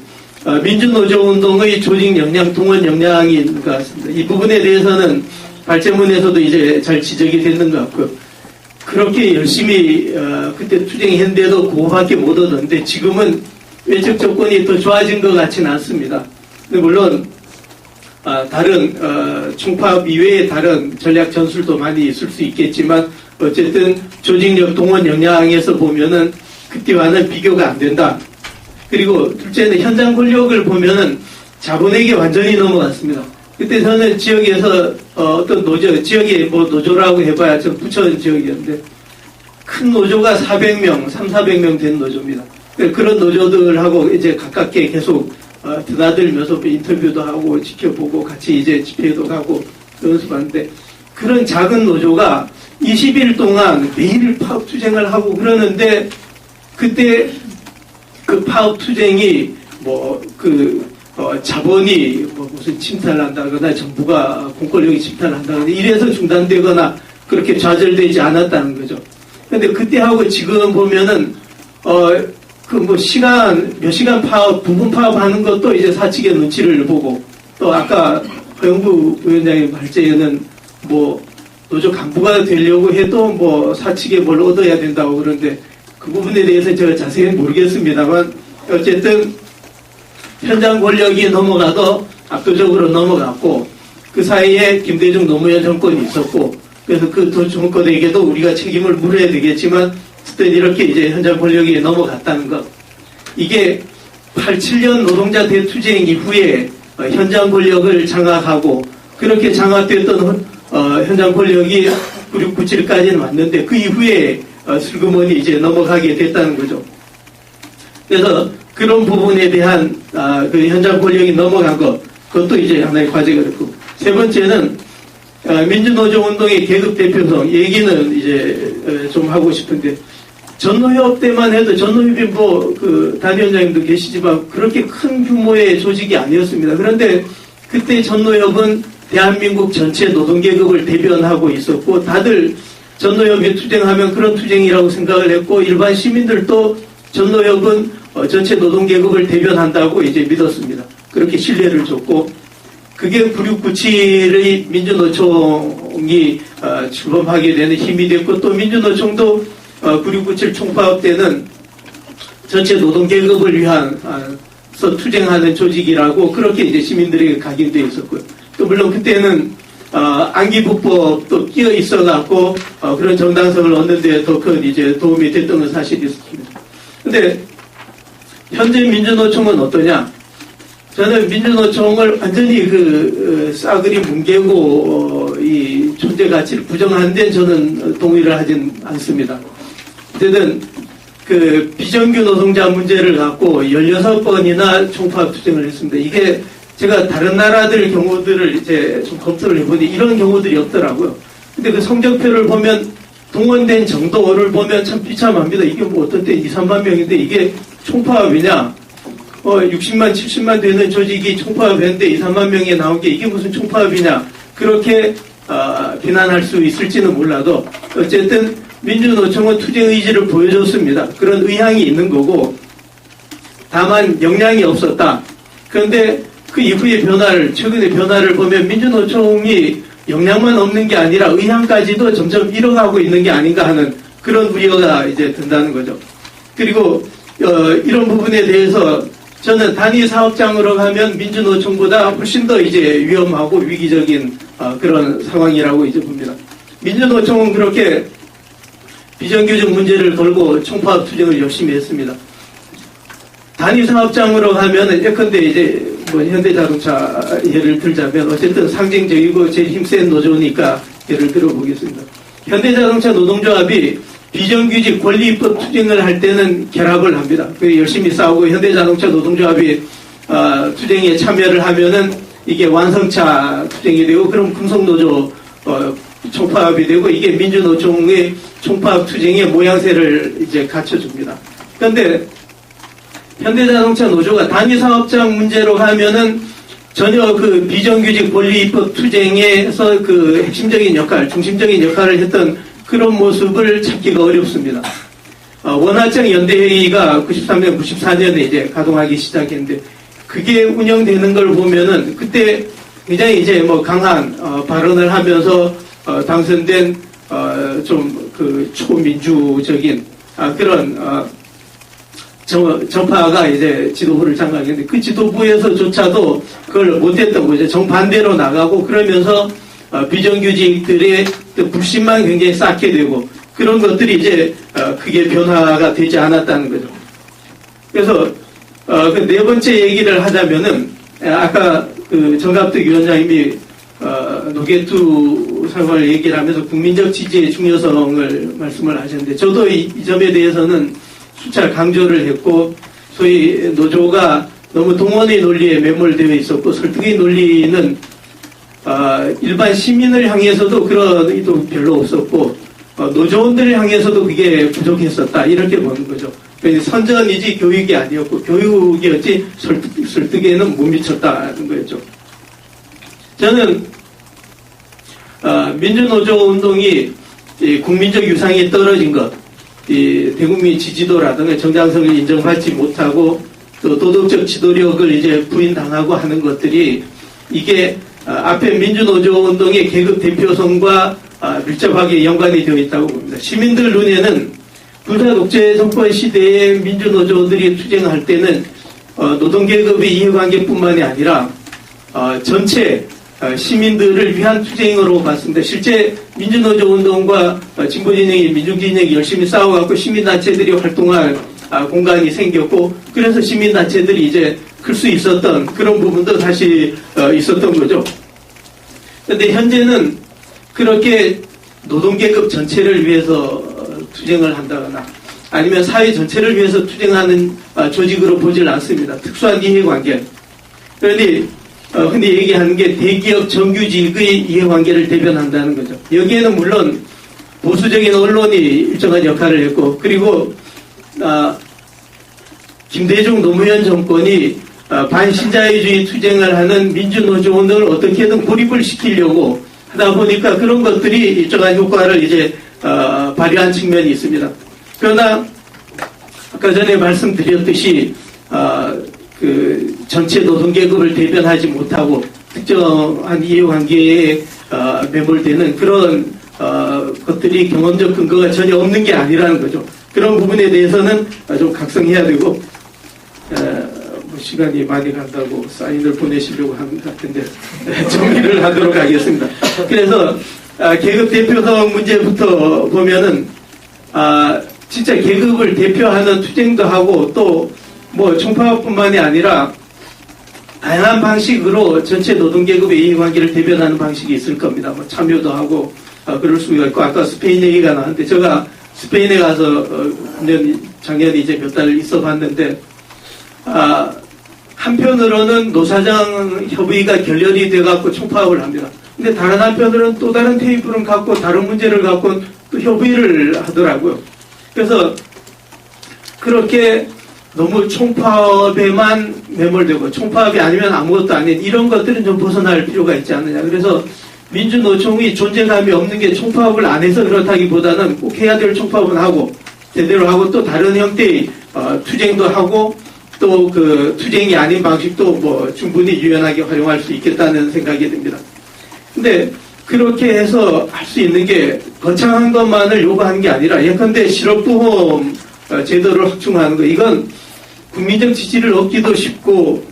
민주노조 운동의 조직 역량, 동원 역량인 것 같습니다. 이 부분에 대해서는 발제문에서도 이제 잘 지적이 됐는 것 같고 그렇게 열심히 그때 투쟁했는데도 그거밖에 못 얻었는데 지금은 외적 조건이 더 좋아진 것 같지는 않습니다. 근데 물론 다른 총파업 이외의 다른 전략 전술도 많이 있을 수 있겠지만 어쨌든 조직력 동원 역량에서 보면은 그때와는 비교가 안 된다. 그리고 둘째는 현장 권력을 보면은 자본에게 완전히 넘어갔습니다. 그때 저는 지역에서 어떤 노조, 지역에 노조라고 해봐야 저 부천 지역이었는데 큰 노조가 400명, 300~400명 된 노조입니다. 그런 노조들하고 이제 가깝게 계속 드나들면서 인터뷰도 하고 지켜보고 같이 이제 집회도 가고 연습하는데 그런 작은 노조가 20일 동안 매일 파업 투쟁을 하고 그러는데 그때 그 파업 투쟁이 자본이 무슨 침탈을 한다거나 정부가 공권력이 침탈을 한다거나 이래서 중단되거나 그렇게 좌절되지 않았다는 거죠. 근데 그때하고 지금 보면은 몇 시간 파업, 부분 파업하는 것도 이제 사측의 눈치를 보고 또 아까 허영부 위원장의 발제에는 노조 간부가 되려고 해도 사측에 뭘 얻어야 된다고 그러는데 그 부분에 대해서 제가 자세히 모르겠습니다만 어쨌든 현장 권력이 넘어가도 압도적으로 넘어갔고 그 사이에 김대중 노무현 정권이 있었고 그래서 그 정권에게도 우리가 책임을 물어야 되겠지만 어쨌든 이렇게 이제 현장 권력이 넘어갔다는 것 이게 87년 노동자 대투쟁 이후에 현장 권력을 장악하고 그렇게 장악됐던 현장 권력이 9697까지는 왔는데 그 이후에 슬그머니 이제 넘어가게 됐다는 거죠. 그래서 그런 부분에 대한 그 현장 권력이 넘어간 그것도 이제 하나의 과제가 됐고 세 번째는 민주노조 운동의 계급 대표성 얘기는 이제 좀 하고 싶은데 전노협 때만 해도 전노협이 단위원장님도 계시지만 그렇게 큰 규모의 조직이 아니었습니다. 그런데 그때 전노협은 대한민국 전체 노동계급을 대변하고 있었고 다들 전노협이 투쟁하면 그런 투쟁이라고 생각을 했고 일반 시민들도 전노협은 전체 노동계급을 대변한다고 이제 믿었습니다. 그렇게 신뢰를 줬고 그게 9697의 민주노총이 출범하게 되는 힘이 됐고 또 민주노총도 9697 총파업 때는 전체 노동계급을 위한 투쟁하는 조직이라고 그렇게 이제 시민들에게 각인되어 있었고요. 또 물론 그때는 안기부법도 끼어 있어갖고 그런 정당성을 얻는 데 더 큰 이제 도움이 됐던 건 사실이 있습니다. 근데 현재 민주노총은 어떠냐? 저는 민주노총을 완전히 싸그리 뭉개고 이 존재 가치를 부정한 데는 저는 동의를 하진 않습니다. 어쨌든 비정규 노동자 문제를 갖고 16번이나 총파업 투쟁을 했습니다. 이게 제가 다른 나라들 경우들을 이제 좀 검토를 해보니 이런 경우들이 없더라고요. 근데 그 성적표를 보면 동원된 정도를 보면 참 비참합니다. 이게 뭐 어떤 때 2, 3만 명인데 이게 총파업이냐? 60만, 70만 되는 조직이 총파업했는데 2, 3만 명이 나온 게 이게 무슨 총파업이냐? 그렇게 비난할 수 있을지는 몰라도 어쨌든 민주노총은 투쟁 의지를 보여줬습니다. 그런 의향이 있는 거고 다만 역량이 없었다. 그런데 그 이후의 최근의 변화를 보면 민주노총이 역량만 없는 게 아니라 의향까지도 점점 잃어가고 있는 게 아닌가 하는 그런 우려가 이제 든다는 거죠. 그리고 이런 부분에 대해서 저는 단위 사업장으로 가면 민주노총보다 훨씬 더 이제 위험하고 위기적인 그런 상황이라고 이제 봅니다. 민주노총은 그렇게 비정규직 문제를 걸고 총파업 투쟁을 열심히 했습니다. 단위 사업장으로 가면은 예컨대 이제 뭐 현대자동차 예를 들자면 어쨌든 상징적이고 제일 힘센 노조니까 예를 들어보겠습니다. 현대자동차 노동조합이 비정규직 권리입법 투쟁을 할 때는 결합을 합니다. 열심히 싸우고 현대자동차 노동조합이 투쟁에 참여를 하면은 이게 완성차 투쟁이 되고 그럼 금속노조 총파업이 되고 이게 민주노총의 총파업 투쟁의 모양새를 이제 갖춰줍니다. 그런데 현대자동차 노조가 단위 사업장 문제로 가면은 전혀 그 비정규직 권리입법 투쟁에서 그 핵심적인 역할, 중심적인 역할을 했던 그런 모습을 찾기가 어렵습니다. 원활정 연대회의가 93년, 94년에 이제 가동하기 시작했는데 그게 운영되는 걸 보면은 그때 굉장히 이제 뭐 강한 발언을 하면서 당선된 좀 그 초민주적인 그런 정파가 이제 지도부를 장악했는데 그 지도부에서조차도 그걸 못했던 거죠. 정반대로 나가고 그러면서 비정규직들의 불신만 굉장히 쌓게 되고 그런 것들이 이제 크게 변화가 되지 않았다는 거죠. 그래서 그 네 번째 얘기를 하자면은 아까 그 정갑득 위원장님이 노개투 사용을 얘기를 하면서 국민적 지지의 중요성을 말씀을 하셨는데 저도 이 점에 대해서는 수차 강조를 했고 소위 노조가 너무 동원의 논리에 매몰되어 있었고 설득의 논리는 일반 시민을 향해서도 그런 의도 별로 없었고 노조원들을 향해서도 그게 부족했었다 이렇게 보는 거죠. 선전이지 교육이 아니었고 교육이었지 설득에는 못 미쳤다는 거였죠. 저는 민주노조 운동이 국민적 유상이 떨어진 것, 대국민 지지도라든가 정당성을 인정받지 못하고 또 도덕적 지도력을 이제 부인당하고 하는 것들이 이게 앞에 민주노조 운동의 계급 대표성과 밀접하게 연관이 되어 있다고 봅니다. 시민들 눈에는 군사 독재 정권 시대에 민주노조들이 투쟁할 때는 노동계급의 이해관계뿐만이 아니라 전체 시민들을 위한 투쟁으로 봤습니다. 실제 민주노조 운동과 진보진영이 민중진영이 열심히 싸워갖고 시민단체들이 활동할 공간이 생겼고 그래서 시민단체들이 이제 클 수 있었던 그런 부분도 다시 있었던 거죠. 그런데 현재는 그렇게 노동계급 전체를 위해서 투쟁을 한다거나 아니면 사회 전체를 위해서 투쟁하는 조직으로 보질 않습니다. 특수한 이해관계. 그런데 흔히 얘기하는 게 대기업 정규직의 이해관계를 대변한다는 거죠. 여기에는 물론 보수적인 언론이 일정한 역할을 했고 그리고 김대중 노무현 정권이 반신자유주의 투쟁을 하는 민주노조원들을 어떻게든 고립을 시키려고 하다 보니까 그런 것들이 일정한 효과를 이제 발휘한 측면이 있습니다. 그러나 아까 전에 말씀드렸듯이 그 전체 노동계급을 대변하지 못하고 특정한 이해관계에 매몰되는 그런 것들이 경험적 근거가 전혀 없는 게 아니라는 거죠. 그런 부분에 대해서는 좀 각성해야 되고 뭐 시간이 많이 간다고 사인을 보내시려고 하는 것 같은데 정리를 하도록 하겠습니다. 그래서 계급 대표성 문제부터 보면은 진짜 계급을 대표하는 투쟁도 하고 또 뭐 총파업뿐만이 아니라 다양한 방식으로 전체 노동계급의 이해관계를 대변하는 방식이 있을 겁니다. 뭐 참여도 하고 그럴 수가 있고 아까 스페인 얘기가 나왔는데 제가 스페인에 가서 작년에 이제 몇 달 있어 봤는데 한편으로는 노사장 협의가 결렬이 돼갖고 총파업을 합니다. 근데 다른 한편으로는 또 다른 테이블을 갖고 다른 문제를 갖고 또 협의를 하더라고요. 그래서 그렇게 너무 총파업에만 매몰되고 총파업이 아니면 아무것도 아닌 이런 것들은 좀 벗어날 필요가 있지 않느냐. 그래서 민주노총이 존재감이 없는 게 총파업을 안 해서 그렇다기보다는 꼭 해야 될 총파업은 하고 제대로 하고 또 다른 형태의 투쟁도 하고 또 그 투쟁이 아닌 방식도 뭐 충분히 유연하게 활용할 수 있겠다는 생각이 듭니다. 근데 그렇게 해서 할 수 있는 게 거창한 것만을 요구하는 게 아니라 예컨대 실업보험 제도를 확충하는 거, 이건 국민적 지지를 얻기도 쉽고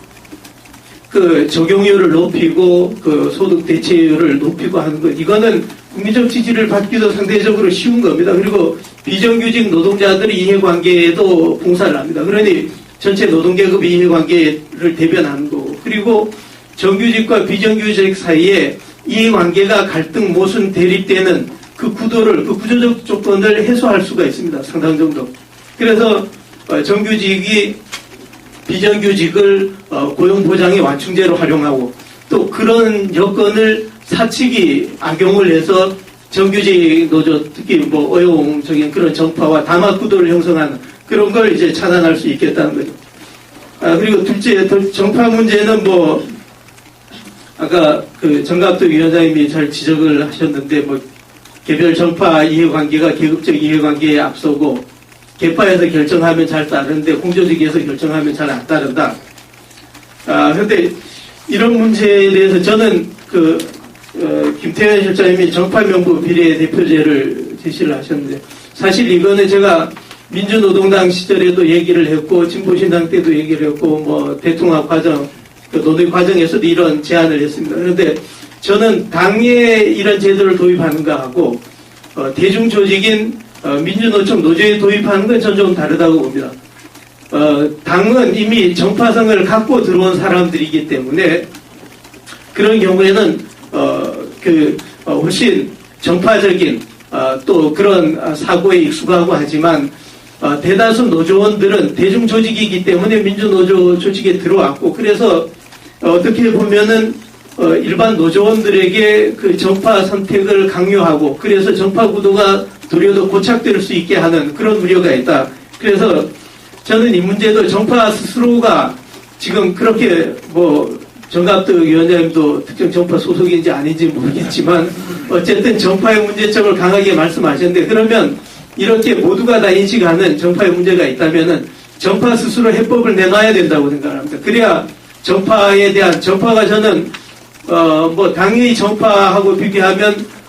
그 적용률을 높이고 그 소득 대체율을 높이고 하는 것, 이거는 국민적 지지를 받기도 상대적으로 쉬운 겁니다. 그리고 비정규직 노동자들의 이해관계에도 봉사를 합니다. 그러니 전체 노동계급 이해관계를 대변하는 거고, 그리고 정규직과 비정규직 사이에 이해관계가 갈등, 모순, 대립되는 그 구도를, 그 구조적 조건을 해소할 수가 있습니다. 상당 정도. 그래서 정규직이 비정규직을 고용보장의 완충제로 활용하고 또 그런 여건을 사측이 악용을 해서 정규직 노조, 특히 뭐 어용적인 그런 정파와 담합 구도를 형성하는 그런 걸 이제 차단할 수 있겠다는 거죠. 그리고 둘째, 정파 문제는 뭐 아까 그 정갑도 위원장님이 잘 지적을 하셨는데 뭐 개별 정파 이해관계가 계급적 이해관계에 앞서고 개파에서 결정하면 잘 따르는데 공조직에서 결정하면 잘 안 따른다. 그런데 이런 문제에 대해서 저는 김태현 실장님이 정파명부 비례대표제를 제시를 하셨는데 사실 이거는 제가 민주노동당 시절에도 얘기를 했고 진보신당 때도 얘기를 했고 뭐 대통합 과정, 논의 과정에서도 이런 제안을 했습니다. 그런데 저는 당에 이런 제도를 도입하는 거하고 대중조직인 민주노총 노조에 도입하는 건 전 좀 다르다고 봅니다. 당은 이미 정파성을 갖고 들어온 사람들이기 때문에 그런 경우에는 훨씬 정파적인 또 그런 사고에 익숙하고 하지만 대다수 노조원들은 대중조직이기 때문에 민주노조 조직에 들어왔고 그래서 어떻게 보면은 일반 노조원들에게 그 정파 선택을 강요하고 그래서 정파 구도가 도리어 더 고착될 수 있게 하는 그런 우려가 있다. 그래서 저는 이 문제도 정파 스스로가 지금 그렇게 뭐 정갑도 위원장님도 특정 정파 소속인지 아닌지 모르겠지만 어쨌든 정파의 문제점을 강하게 말씀하셨는데 그러면 이렇게 모두가 다 인식하는 정파의 문제가 있다면은 정파 스스로 해법을 내놔야 된다고 생각합니다. 그래야 정파에 대한 정파가 저는 뭐 당연히 정파하고 비교하면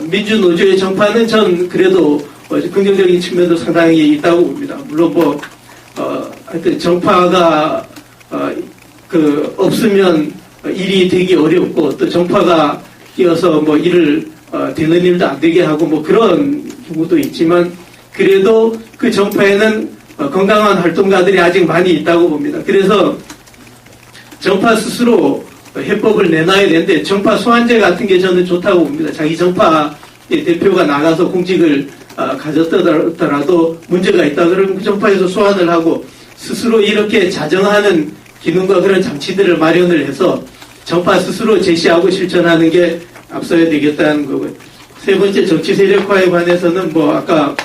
민주노조의 정파는 전 그래도 긍정적인 측면도 상당히 있다고 봅니다. 물론 뭐 하여튼 정파가 없으면 일이 되기 어렵고 또 정파가 끼어서 뭐 일을 되는 일도 안 되게 하고 뭐 그런 경우도 있지만 그래도 그 정파에는 건강한 활동가들이 아직 많이 있다고 봅니다. 그래서 정파 스스로 해법을 내놔야 되는데 정파 소환제 같은 게 저는 좋다고 봅니다. 자기 정파의 대표가 나가서 공직을 가졌더라도 문제가 있다 그러면 그 정파에서 소환을 하고 스스로 이렇게 자정하는 기능과 그런 장치들을 마련을 해서 정파 스스로 제시하고 실천하는 게 앞서야 되겠다는 거고요. 세 번째 정치 세력화에 관해서는 뭐 아까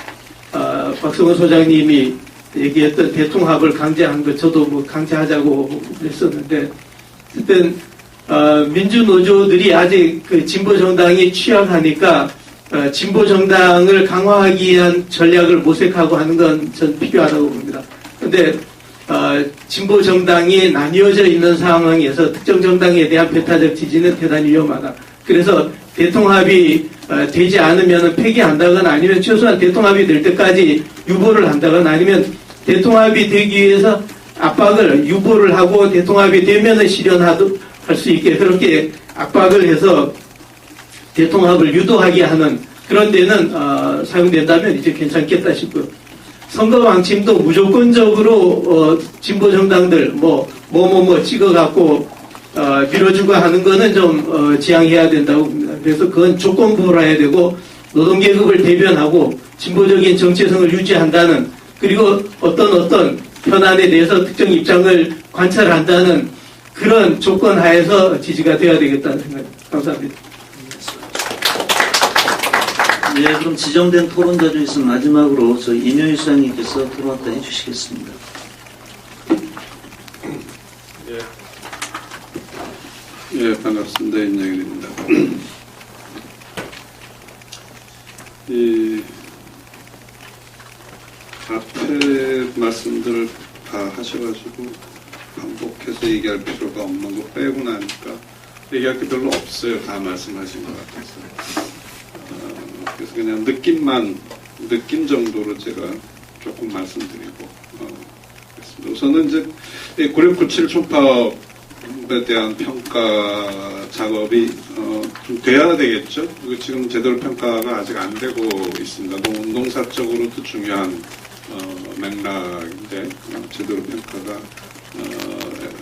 박성호 소장님이 얘기했던 대통합을 강제한 것 저도 뭐 강제하자고 그랬었는데 어쨌든 민주노조들이 아직 그 진보정당이 취약하니까 진보정당을 강화하기 위한 전략을 모색하고 하는 건 전 필요하다고 봅니다. 그런데 진보정당이 나뉘어져 있는 상황에서 특정 정당에 대한 배타적 지지는 대단히 위험하다. 그래서 대통합이 되지 않으면 폐기한다거나 아니면 최소한 대통합이 될 때까지 유보를 한다거나 아니면 대통합이 되기 위해서 압박을 유보를 하고 대통합이 되면은 실현할 수 있게 그렇게 압박을 해서 대통합을 유도하게 하는 그런 데는 사용된다면 이제 괜찮겠다 싶고요. 선거 방침도 무조건적으로 진보 정당들 뭐 찍어갖고 밀어주고 하는 거는 좀 지양해야 된다고 봅니다. 그래서 그건 조건부로 해야 되고 노동계급을 대변하고 진보적인 정체성을 유지한다는 그리고 어떤 현안에 대해서 특정 입장을 관찰한다는 그런 조건 하에서 지지가 되어야 되겠다는 생각입니다. 감사합니다. 네, 그럼 지정된 토론자 중에서 마지막으로 저희 임영희 수장님께서 토론을 해주시겠습니다. 예, 반갑습니다. 임영일입니다. 이 앞에 말씀들을 다 하셔가지고 반복해서 얘기할 필요가 없는 거 빼고 나니까 얘기할 게 별로 없어요. 다 말씀하신 것 같아서. 그래서 그냥 느낌 정도로 제가 조금 말씀드리고 그렇습니다. 우선은 이제 9697 총파업에 대한 평가 작업이 좀 돼야 되겠죠. 지금 제대로 평가가 아직 안 되고 있습니다. 농사적으로도 중요한 맥락인데 제대로 평가가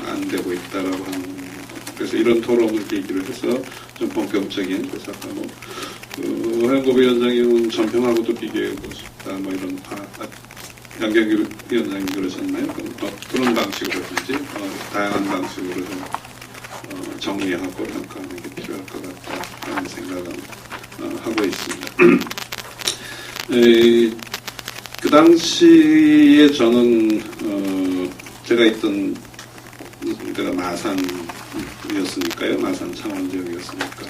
안 되고 있다라고 하는. 그래서 이런 토론을 계기로 해서 좀 본격적인 아까 허영고 위원장님은 전평하고도 비교해보고 싶다 이런 양경규 위원장님 그러셨나요? 그런 방식으로든지 다양한 방식으로 좀 정리하고 평가하는 게 필요할 것 같다는 생각은 하고 있습니다. 그 당시에 저는 제가 있던 데가 마산이었으니까요. 마산 창원 지역이었으니까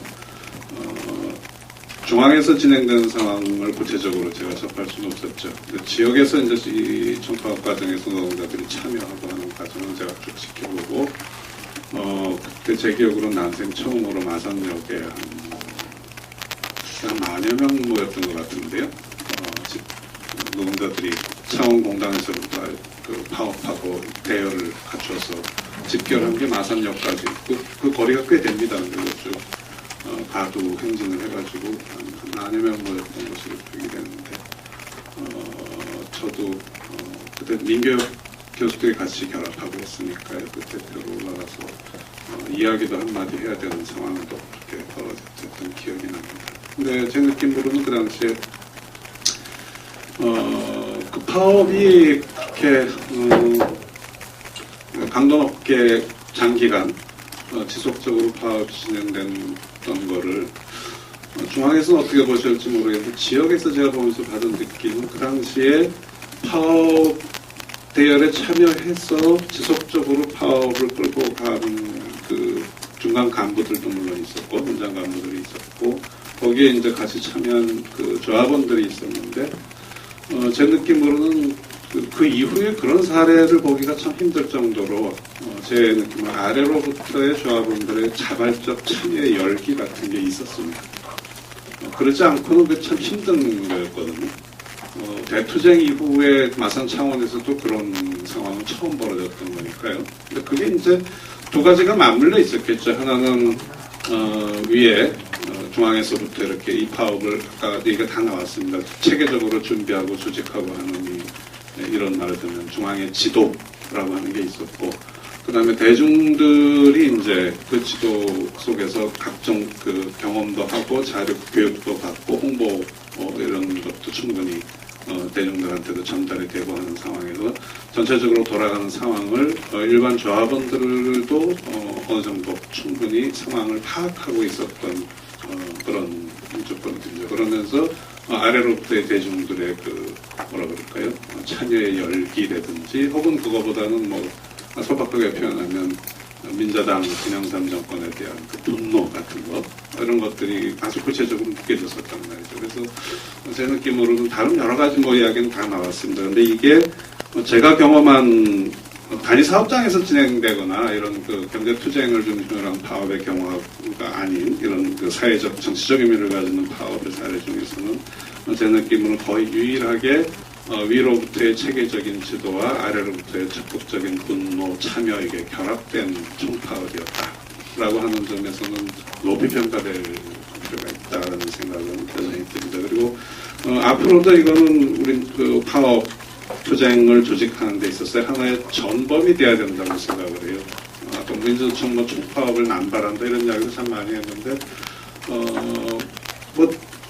중앙에서 진행되는 상황을 구체적으로 제가 접할 수는 없었죠. 지역에서 이제 이 총파업 과정에서 노동자들이 참여하고 하는 과정을 제가 쭉 지켜보고 그때 제 기억으로 난생 처음으로 마산역에 한 10,000여 명 모였던 것 같은데요. 노동자들이 창원공단에서부터 그 파업하고 대여를 갖춰서 집결한 게 마산역까지 그 거리가 꽤 됩니다. 그래서 쭉 가두 행진을 해가지고 한 10,000여 명 모였던 것으로 기억이 되는데 저도 그때 민교육 교수들이 같이 결합하고 했으니까요. 그 대표로 올라가서 이야기도 한마디 해야 되는 상황도 그렇게 벌어졌던 기억이 납니다. 근데 제 느낌으로는 그 당시에 그 파업이 그렇게 강도 높게 장기간 지속적으로 파업이 진행됐던 거를 중앙에서는 어떻게 보실지 모르겠는데 지역에서 제가 보면서 받은 느낌은 그 당시에 파업 대열에 참여해서 지속적으로 파업을 끌고 가는 그 중간 간부들도 물론 있었고 현장 간부들이 있었고 거기에 이제 같이 참여한 그 조합원들이 있었는데 제 느낌으로는 그 이후에 그런 사례를 보기가 참 힘들 정도로 제 느낌은 아래로부터의 조합원들의 자발적 참여의 열기 같은 게 있었습니다. 그렇지 않고는 그 참 힘든 거였거든요. 대투쟁 이후에 마산 창원에서도 그런 상황은 처음 벌어졌던 거니까요. 근데 그게 이제 두 가지가 맞물려 있었겠죠. 하나는 위에 중앙에서부터 이렇게 이 파업을 아까 얘기가 다 나왔습니다. 체계적으로 준비하고 조직하고 하는 이런 말을 듣는 중앙의 지도라고 하는 게 있었고 그 다음에 대중들이 이제 그 지도 속에서 각종 그 경험도 하고 자료 교육도 받고 홍보 이런 것도 충분히 대중들한테도 전달이 되고 하는 상황에서 전체적으로 돌아가는 상황을 일반 조합원들도 어느 정도 충분히 상황을 파악하고 있었던 그런 조건들이죠. 그러면서 아래로부터의 대중들의 그 뭐라 그럴까요? 참여의 열기라든지 혹은 그거보다는 뭐 소박하게 표현하면 민자당 진영삼 정권에 대한 그 분노 같은 거 이런 것들이 아주 구체적으로 느껴졌었단 말이죠. 그래서 제 느낌으로는 다른 여러 가지 뭐 이야기는 다 나왔습니다. 근데 이게 제가 경험한 단위 사업장에서 진행되거나 이런 그 경제 투쟁을 중심으로 한 파업의 경우가 아닌 이런 그 사회적 정치적 의미를 가지는 파업의 사례 중에서는 제 느낌으로는 거의 유일하게 위로부터의 체계적인 지도와 아래로부터의 적극적인 분노, 참여 이게 결합된 총파업이었다라고 하는 점에서는 높이 평가될 필요가 있다는 생각은 여전히 듭니다. 그리고 앞으로도 이거는 우리 그 파업 투쟁을 조직하는 데 있어서 하나의 전범이 돼야 된다고 생각을 해요. 아까 민주노총 뭐 총파업을 남발한다 이런 이야기도 참 많이 했는데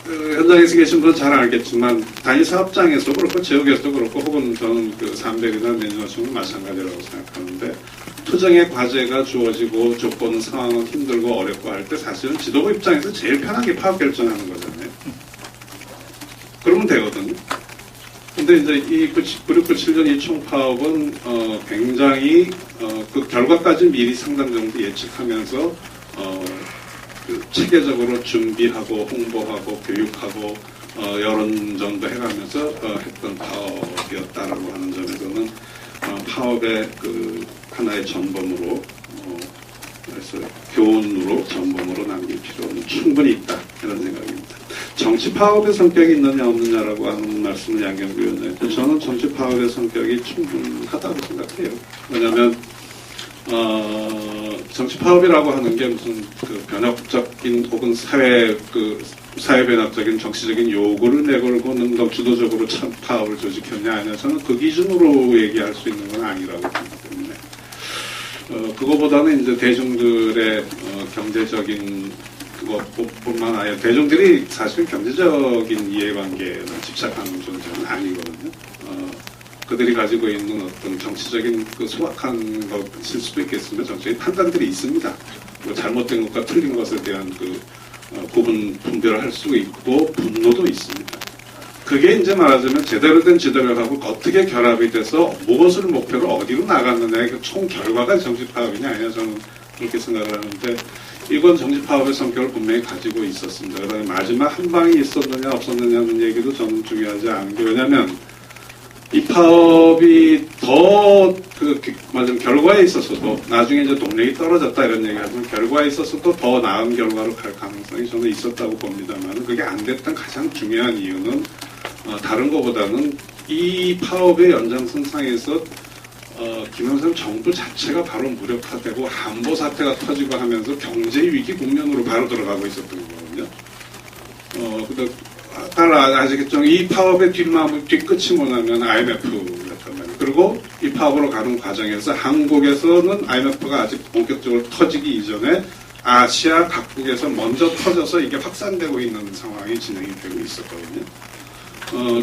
현장에서 계신 분은 잘 알겠지만 단위 사업장에서도 그렇고 지역에서도 그렇고 혹은 저는 그 300이나 민주노총도 마찬가지라고 생각하는데 투쟁의 과제가 주어지고 조건 상황은 힘들고 어렵고 할 때 사실은 지도부 입장에서 제일 편하게 파업 결정하는 거잖아요. 그러면 되거든요. 근데 이제 이 9697년 이 총파업은 굉장히 그 결과까지 미리 상당 정도 예측하면서 그 체계적으로 준비하고 홍보하고 교육하고 여론전도 해가면서 했던 파업이었다라고 하는 점에서는 파업의 그 하나의 전범으로 그래서 교훈으로 전범으로 남길 필요는 충분히 있다 이런 생각입니다. 정치 파업의 성격이 있느냐 없느냐라고 하는 말씀을 양경규 의원님한테 저는 정치 파업의 성격이 충분하다고 생각해요. 왜냐하면 정치 파업이라고 하는 게 무슨 그 변혁적인 혹은 사회 변혁적인 정치적인 요구를 내걸고는 더 주도적으로 참 파업을 조직했냐 아니냐 저는 그 기준으로 얘기할 수 있는 건 아니라고 생각하기 때문에 그거보다는 이제 대중들의 경제적인 그것뿐만 아니라 대중들이 사실 경제적인 이해관계는 집착하는 존재는 아니거든요. 그들이 가지고 있는 어떤 정치적인 그 소박한 것일 수도 있겠으면 정치적인 판단들이 있습니다. 뭐 잘못된 것과 틀린 것에 대한 그 구분 분별을 할 수 있고 분노도 있습니다. 그게 이제 말하자면 제대로 된 지도력하고 어떻게 결합이 돼서 무엇을 목표로 어디로 나갔느냐의 그 총 결과가 정치 파업이냐 아니냐 저는 그렇게 생각을 하는데 이건 정치 파업의 성격을 분명히 가지고 있었습니다. 그다음에 마지막 한 방이 있었느냐 없었느냐는 얘기도 저는 중요하지 않은 게 왜냐하면 이 파업이 더 맞은 결과에 있어서도 나중에 이제 동력이 떨어졌다 이런 얘기하지만 결과에 있어서도 더 나은 결과로 갈 가능성이 저는 있었다고 봅니다만 그게 안 됐던 가장 중요한 이유는 다른 것보다는 이 파업의 연장선상에서 김영삼 정부 자체가 바로 무력화되고 안보 사태가 터지고 하면서 경제 위기 국면으로 바로 들어가고 있었던 거거든요. 근데 따라 아시겠죠? 이 파업의 뒤끝이 뭐냐면 IMF였단 말이에요. 그리고 이 파업으로 가는 과정에서 한국에서는 IMF가 아직 본격적으로 터지기 이전에 아시아 각국에서 먼저 터져서 이게 확산되고 있는 상황이 진행이 되고 있었거든요.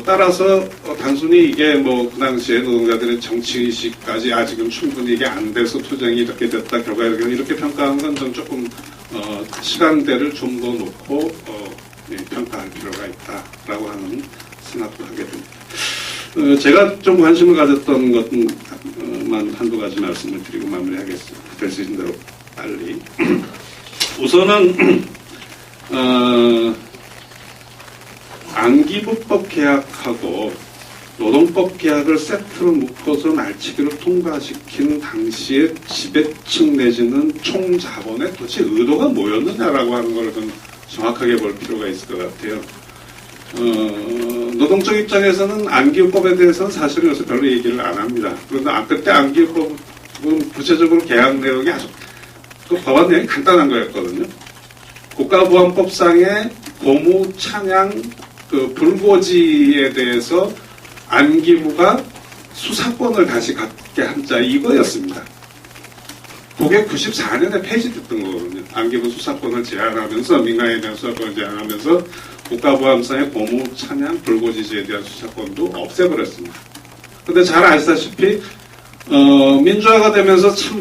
따라서 단순히 이게 뭐 그 당시에 노동자들의 정치의식까지 아직은 충분히 이게 안 돼서 투쟁이 이렇게 됐다 결과에 이렇게 평가하는 건 좀 조금 시간대를 좀 더 놓고 평가할 필요가 있다라고 하는 생각도 하게 됩니다. 제가 좀 관심을 가졌던 것만 한두 가지 말씀을 드리고 마무리하겠습니다. 될 수 있는 대로 빨리. 우선은 안기부법 계약하고 노동법 계약을 세트로 묶어서 날치기로 통과시킨 당시의 지배층 내지는 총자본의 도대체 의도가 뭐였느냐라고 하는 걸 좀 정확하게 볼 필요가 있을 것 같아요. 노동적 입장에서는 안기부법에 대해서는 사실은 요새 별로 얘기를 안 합니다. 그런데 그때 안기부법은 구체적으로 계약 내용이 아주 그 법안 내용이 간단한 거였거든요. 국가보안법상의 고무, 찬양, 그 불고지에 대해서 안기부가 수사권을 다시 갖게 한자 이거였습니다. 그게 94년에 폐지됐던 거거든요. 안기부 수사권을 제한하면서 민간에 대한 수사권을 제한하면서 국가보안상의 고무, 찬양, 불고지제에 대한 수사권도 없애버렸습니다. 근데 잘 아시다시피 민주화가 되면서 참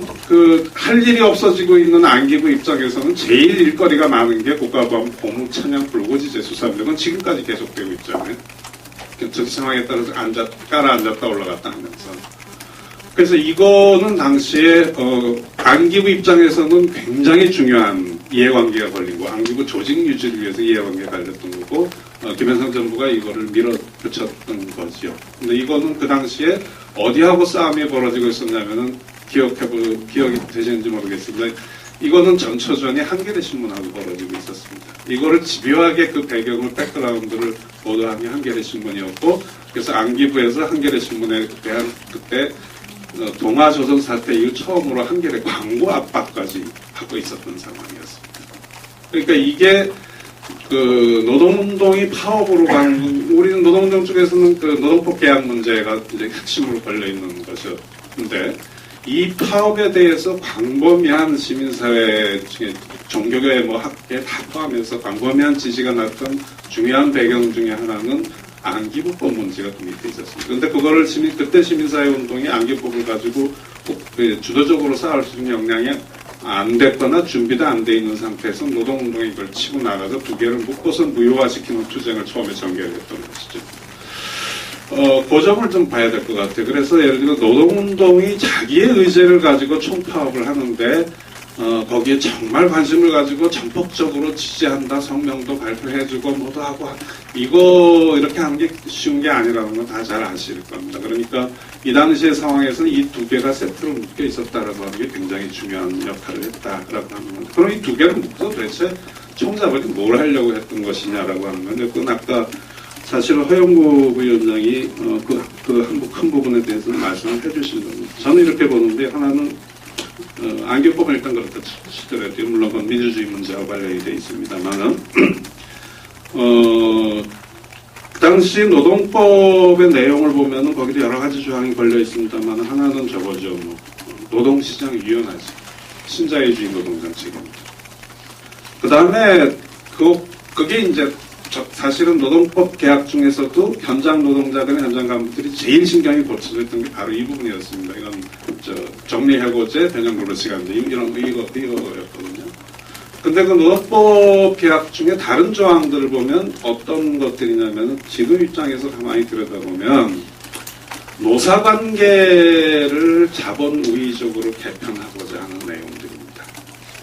할 일이 없어지고 있는 안기부 입장에서는 제일 일거리가 많은 게 국가보안 고무, 찬양, 불고지제 수사입니다. 그건 지금까지 계속되고 있잖아요. 정치 상황에 따라서 깔아앉았다 올라갔다 하면서. 그래서 이거는 당시에 안기부 입장에서는 굉장히 중요한 이해관계가 걸린 거, 안기부 조직 유지를 위해서 이해관계가 걸렸던 거고 김현상 정부가 이거를 밀어붙였던 거지요. 근데 이거는 그 당시에 어디하고 싸움이 벌어지고 있었냐면은 기억이 되시는지 모르겠습니다. 이거는 전초전이 한겨레 신문하고 벌어지고 있었습니다. 이거를 집요하게 그 배경을 백그라운드를 보도한 게 한겨레 신문이었고 그래서 안기부에서 한겨레 신문에 대한 그때 동아조선 사태 이후 처음으로 한겨레 광고 압박까지 하고 있었던 상황이었습니다. 그러니까 이게 그 노동운동이 파업으로 우리는 노동운동 쪽에서는 그 노동법 계약 문제가 이제 핵심으로 걸려 있는 것이었는데 이 파업에 대해서 광범위한 시민사회 중에 종교계 학계 다 포함해서 광범위한 지지가 났던 중요한 배경 중에 하나는 안기부법 문제가 그 밑에 있었습니다. 그런데 그거를 그때 시민사회 운동이 안기부법을 가지고 주도적으로 싸울 수 있는 역량이 안 됐거나 준비도 안 돼 있는 상태에서 노동운동에 이걸 치고 나가서 두 개를 묶어서 무효화시키는 투쟁을 처음에 전개했던 것이죠. 그 점을 좀 봐야 될 것 같아요. 그래서 예를 들어 노동운동이 자기의 의제를 가지고 총파업을 하는데 거기에 정말 관심을 가지고 전폭적으로 지지한다, 성명도 발표해주고 뭐도 하고 이거 이렇게 하는 게 쉬운 게 아니라는 건 다 잘 아실 겁니다. 그러니까 이 당시의 상황에서는 이 두 개가 세트로 묶여 있었다라고 하는 게 굉장히 중요한 역할을 했다라고 하는 건데, 그럼 이 두 개를 묶어서 도대체 총잡을이 뭘 하려고 했던 것이냐라고 하는 건데, 그건 아까 사실은 허영구 위원장이 큰 부분에 대해서는 말씀을 해주신 겁니다. 저는 이렇게 보는데, 하나는 안경법은 일단 그렇다 치더라도 물론 그건 민주주의 문제와 관련이 되어 있습니다만은 그 당시 노동법의 내용을 보면은 거기도 여러 가지 조항이 걸려 있습니다만 하나는 저거죠. 노동시장 유연하지, 신자유주의 노동정책입니다. 그 다음에 그게 이제 사실은 노동법 계약 중에서도 현장 노동자들의 현장 간부들이 제일 신경이 고쳐져 있던 게 바로 이 부분이었습니다. 이건 정리해고제, 변형근로시간제 이거였거든요. 근데 그 노동법 계약 중에 다른 조항들을 보면 어떤 것들이냐면 지금 입장에서 가만히 들여다보면 노사관계를 자본우위적으로 개편하고자 하는 내용들입니다.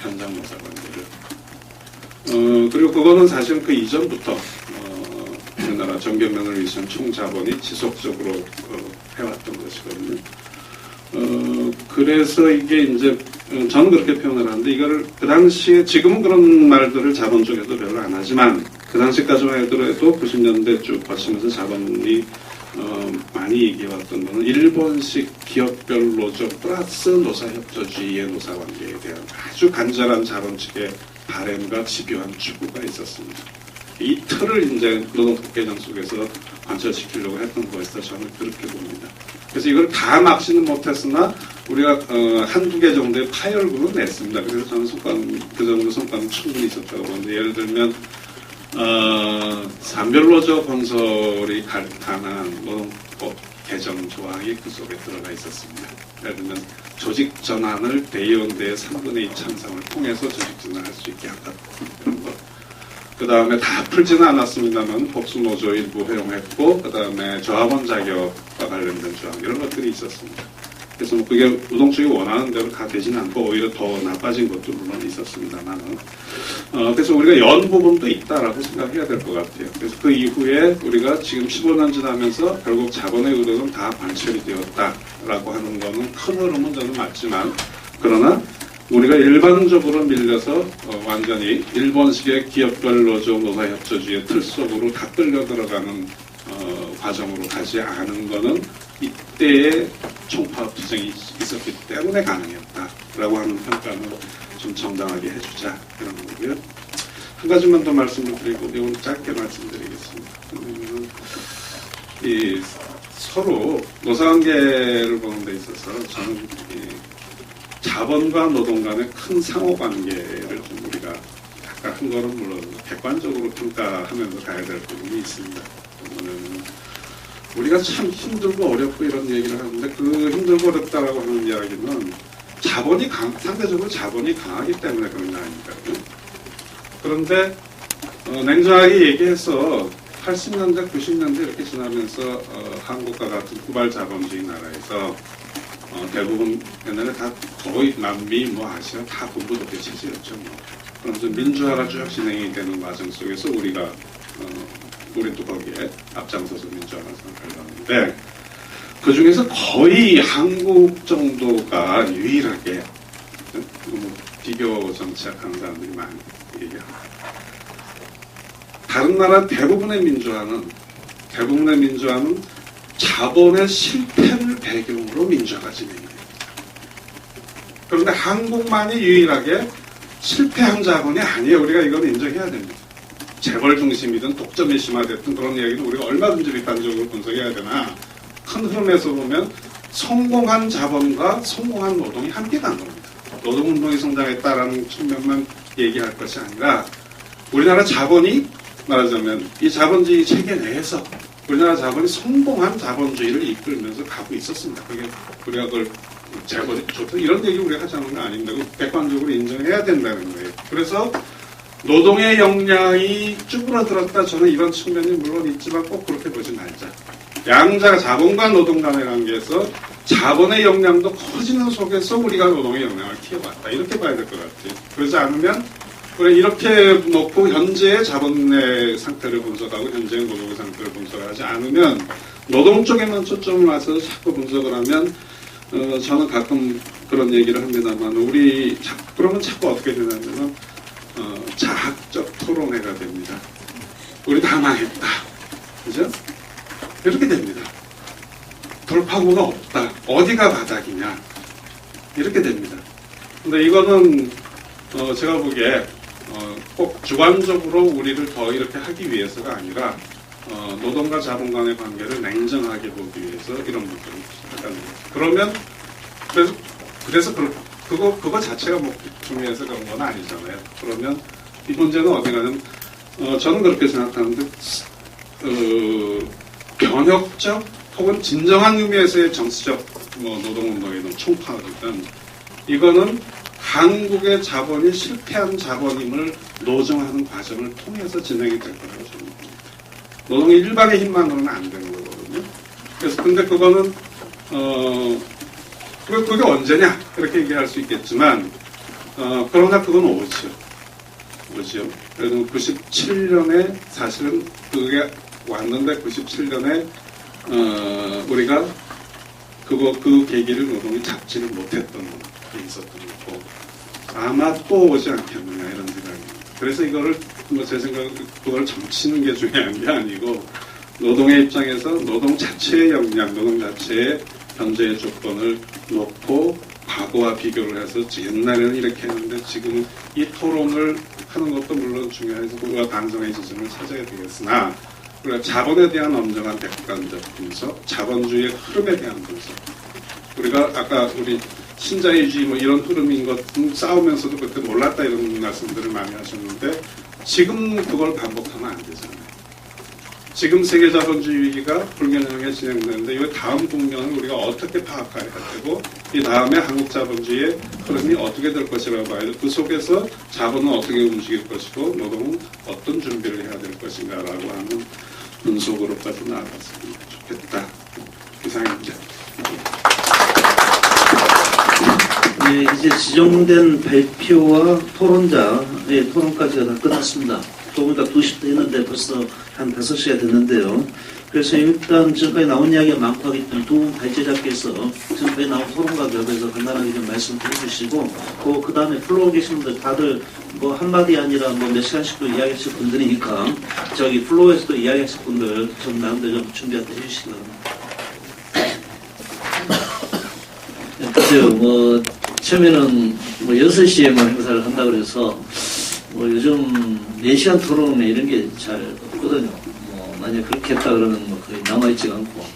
현장 노사관계를. 그리고 그거는 사실은 그 이전부터 우리나라 정경련을 위한 총자본이 지속적으로 해왔던 것이거든요. 그래서 이게 이제 저는 그렇게 표현을 하는데, 이거를 그 당시에 지금은 그런 말들을 자본 쪽에도 별로 안 하지만 그 당시까지만 하더라도 90년대 쭉 거치면서 자본이 많이 얘기해왔던 거는 일본식 기업별 노조 플러스 노사협조주의의 노사관계에 대한 아주 간절한 자본 측의 바램과 집요한 추구가 있었습니다. 이 틀을 이제 노동법 개정 속에서 관철시키려고 했던 것이다, 저는 그렇게 봅니다. 그래서 이걸 다 막지는 못했으나 우리가 한두 개 정도의 파열구는 냈습니다. 그래서 저는 그 정도 성과는 충분히 있었다고 보는데, 예를 들면 산별노조 건설이 관한 노동법 개정 조항이 그 속에 들어가 있었습니다. 예를 들면 조직 전환을 대의원대의 3분의 2 찬성을 통해서 조직 전환할 수 있게 한다, 이런 것. 그 다음에 다 풀지는 않았습니다만 복수노조 일부 허용했고, 그 다음에 조합원 자격과 관련된 조항, 이런 것들이 있었습니다. 그래서 그게 노동쪽이 원하는 대로 다 되지는 않고 오히려 더 나빠진 것도 물론 있었습니다만, 그래서 우리가 연 부분도 있다라고 생각해야 될 것 같아요. 그래서 그 이후에 우리가 지금 15년 지나면서 결국 자본의 의도는 다 관철이 되었다라고 하는 거는 큰 흐름은 저는 맞지만, 그러나 우리가 일반적으로 밀려서 완전히 일본식의 기업별 노조 노사협조주의 틀 속으로 다 끌려 들어가는 과정으로 가지 않은 거는 이때의 총파업 투쟁이 있었기 때문에 가능했다라고 하는 평가는 좀 정당하게 해주자, 이런 거고요. 한 가지만 더 말씀을 드리고 이건 짧게 말씀드리겠습니다. 이 서로 노사관계를 보는 데 있어서 저는 자본과 노동 간의 큰 상호관계를 좀 우리가 약간 한 거는 물론 객관적으로 평가하면서 가야 될 부분이 있습니다. 왜냐하면 우리가 참 힘들고 어렵고 이런 얘기를 하는데, 그 힘들고 어렵다라고 하는 이야기는 자본이 상대적으로 자본이 강하기 때문에 그런 거 아닙니까? 그런데 냉정하게 얘기해서 80년대, 90년대 이렇게 지나면서 한국과 같은 후발 자본주의 나라에서 대부분 옛날에 다 거의 남미, 아시아 다 군부독재 체제였죠. 그러면서 민주화가 쭉 진행이 되는 과정 속에서 우리가 우리도 거기에 앞장서서 민주화가 생각하려는데, 그 중에서 거의 한국 정도가 유일하게 비교 정치학하는 사람들이 많이 얘기합니다. 다른 나라 대부분의 민주화는 자본의 실패를 배경으로 민주화가 진행돼요. 그런데 한국만이 유일하게 실패한 자본이 아니에요. 우리가 이건 인정해야 됩니다. 재벌 중심이든 독점이 심화됐든 그런 이야기는 우리가 얼마든지 비판적으로 분석해야 되나, 큰 흐름에서 보면 성공한 자본과 성공한 노동이 함께 간 겁니다. 노동운동이 성장했다라는 측면만 얘기할 것이 아니라, 우리나라 자본이 말하자면 이 자본주의 체계 내에서 우리나라 자본이 성공한 자본주의를 이끌면서 가고 있었습니다. 그게 우리가 그걸 재벌이 좋다 이런 얘기 우리가 하자는 건 아닌데 객관적으로 인정해야 된다는 거예요. 그래서 노동의 역량이 쭈그러들었다 저는 이런 측면이 물론 있지만 꼭 그렇게 보지 말자. 양자 자본과 노동 간의 관계에서 자본의 역량도 커지는 속에서 우리가 노동의 역량을 키워왔다 이렇게 봐야 될 것 같아요. 그러지 않으면 우리 이렇게 놓고 현재의 자본의 상태를 분석하고 현재의 노동의 상태를 분석하지 않으면 노동 쪽에만 초점을 맞춰서 자꾸 분석을 하면 저는 가끔 그런 얘기를 합니다만 그러면 자꾸 어떻게 되냐면 자학적 토론회가 됩니다. 우리 다 망했다. 그죠? 이렇게 됩니다. 돌파구가 없다. 어디가 바닥이냐. 이렇게 됩니다. 근데 이거는 제가 보기에 꼭 주관적으로 우리를 더 이렇게 하기 위해서가 아니라 노동과 자본 간의 관계를 냉정하게 보기 위해서 이런 부분을 하는 거예요. 그래서 그거 자체가 뭐 중요해서 그런 건 아니잖아요. 그러면 이 문제는 어디 가는 저는 그렇게 생각하는데 변혁적 혹은 진정한 의미에서의 정치적 노동운동이든 총파업이든 이거는 한국의 자본이 실패한 자본임을 노정하는 과정을 통해서 진행이 될 거라고 저는 봅니다. 노동의 일방의 힘만으로는 안 되는 거거든요. 그래서 근데 그거는 그게 언제냐 이렇게 얘기할 수 있겠지만 그러나 그건 오지요. 그래도 97년에 사실은 그게 왔는데 97년에 우리가 그 계기를 노동이 잡지를 못했던 게 있었던 거고 아마 또 오지 않겠느냐 이런 생각입니다. 그래서 이거를 제 생각은 그걸 점치는 게 중요한 게 아니고 노동의 입장에서 노동 자체의 역량, 노동 자체의 현재의 조건을 놓고 과거와 비교를 해서 옛날에는 이렇게 했는데 지금 이 토론을 하는 것도 물론 중요해서 우리가 반성의 지점을 찾아야 되겠으나 우리가 자본에 대한 엄정한 객관적 분석, 자본주의의 흐름에 대한 분석. 우리가 아까 우리 신자유주의 뭐 이런 흐름인 것 싸우면서도 그때 몰랐다 이런 말씀들을 많이 하셨는데 지금 그걸 반복하면 안 되잖아요. 지금 세계 자본주의 위기가 불균형하게 진행되는데 이 다음 국면을 우리가 어떻게 파악해야 되고 이 다음에 한국 자본주의의 흐름이 어떻게 될 것이라고 봐야 돼. 그 속에서 자본은 어떻게 움직일 것이고 노동은 어떤 준비를 해야 될 것인가라고 하는 분석으로까지 나아갔으면 좋겠다. 이상입니다. 네, 이제 지정된 발표와 토론자의 토론까지가 다 끝났습니다. 조금 더 2시도 했는데 벌써 한 5시가 됐는데요. 그래서 일단 지금까지 나온 이야기가 많고 하기 때문에 두 발제자께서 지금까지 나온 토론과 결과에서 간단하게 좀 말씀을 해주시고 그 다음에 플로어 계신 분들 다들 뭐 한마디 아니라 뭐 몇 시간씩도 이야기하실 분들이니까 저기 플로어에서도 이야기하실 분들 좀 나름대로 좀 준비한테 해주시기 바랍니다. 글쎄요, 처음에는 6시에만 행사를 한다고 그래서 요즘 4시간 토론회 이런 게 잘 없거든요. 만약 그렇게 했다 그러면 거의 남아있지가 않고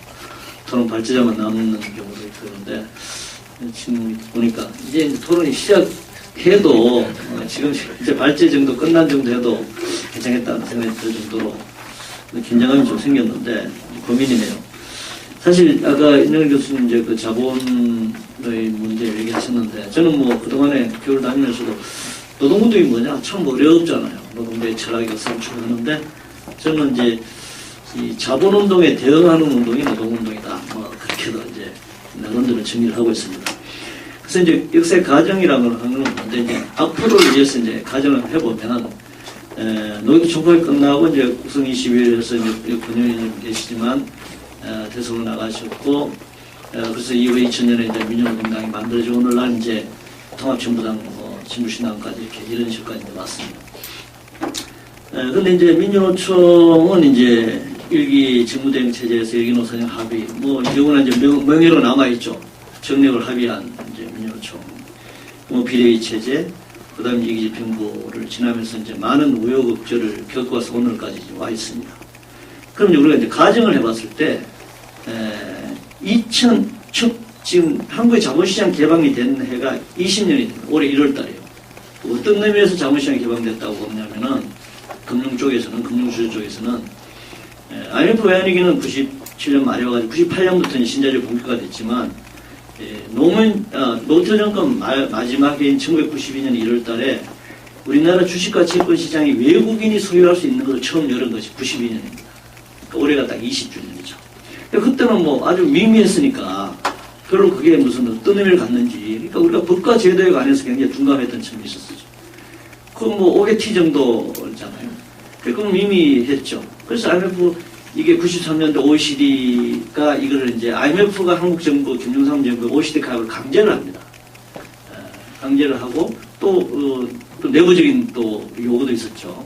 토론 발제자만 남는 경우도 있는데 지금 보니까 이제 토론이 시작해도 지금 이제 발제 정도 끝난 정도 해도 괜찮겠다는 생각이 들 정도로 긴장감이 좀 생겼는데 고민이네요. 사실 아까 인영 교수님 이제 그 자본의 문제 얘기하셨는데 저는 그동안에 교육을 다니면서도 노동운동이 뭐냐 참 어렵잖아요. 노동부의 철학이 선출하는데 저는 이제 이 자본운동에 대응하는 운동이 노동운동이다. 그렇게도 이제 나름대로 정리를 하고 있습니다. 그래서 이제 역사의 가정이라는 걸 하는 건데 이제 앞으로를 위해서 이제 가정을 해보면 노동도 총파업이 끝나고 이제 국성 21에서 이제 권영희님 계시지만 대선을 나가셨고 그래서 이후에 2000년에 이제 민주노동당이 만들어지고 오늘날 이제 통합진보당 진보신당까지 이렇게 이런 식까지 왔습니다. 근데 이제 민주노총은 이제 일기 직무대행 체제에서 일기노사정 합의, 이거는 이제 명예로 남아있죠. 정력을 합의한 이제 민주노총, 비례의 체제, 그 다음에 이기집행부를 지나면서 이제 많은 우여곡절을 겪어와서 오늘까지 와 있습니다. 그럼 우리가 이제 가정을 해봤을 때, 지금 한국의 자본시장 개방이 된 해가 20년이 됩니다. 올해 1월 달이에요. 어떤 의미에서 자본시장이 개방됐다고 보냐면은, 금융 쪽에서는, 금융수요 쪽에서는, IMF 외환위기는 97년 말에 와가지고 98년부터는 신자유주의 본격화가 됐지만, 노태 정권 마지막 해인 1992년 1월 달에 우리나라 주식과 채권 시장이 외국인이 소유할 수 있는 것을 처음 열은 것이 92년입니다. 그러니까 올해가 딱 20주년이죠. 그때는 뭐 아주 미미했으니까 별로 그게 무슨 어떤 의미를 갖는지, 그러니까 우리가 법과 제도에 관해서 굉장히 둔감했던 점이 있었죠. 그건 뭐 5개 T 정도잖아요. 그건 미미했죠. 그래서 IMF 이게 93년도 OECD가 이거를 이제 IMF가 한국 정부, 김영삼 정부 OECD 가입을 강제를 합니다. 강제를 하고 또 내부적인 또 요구도 있었죠.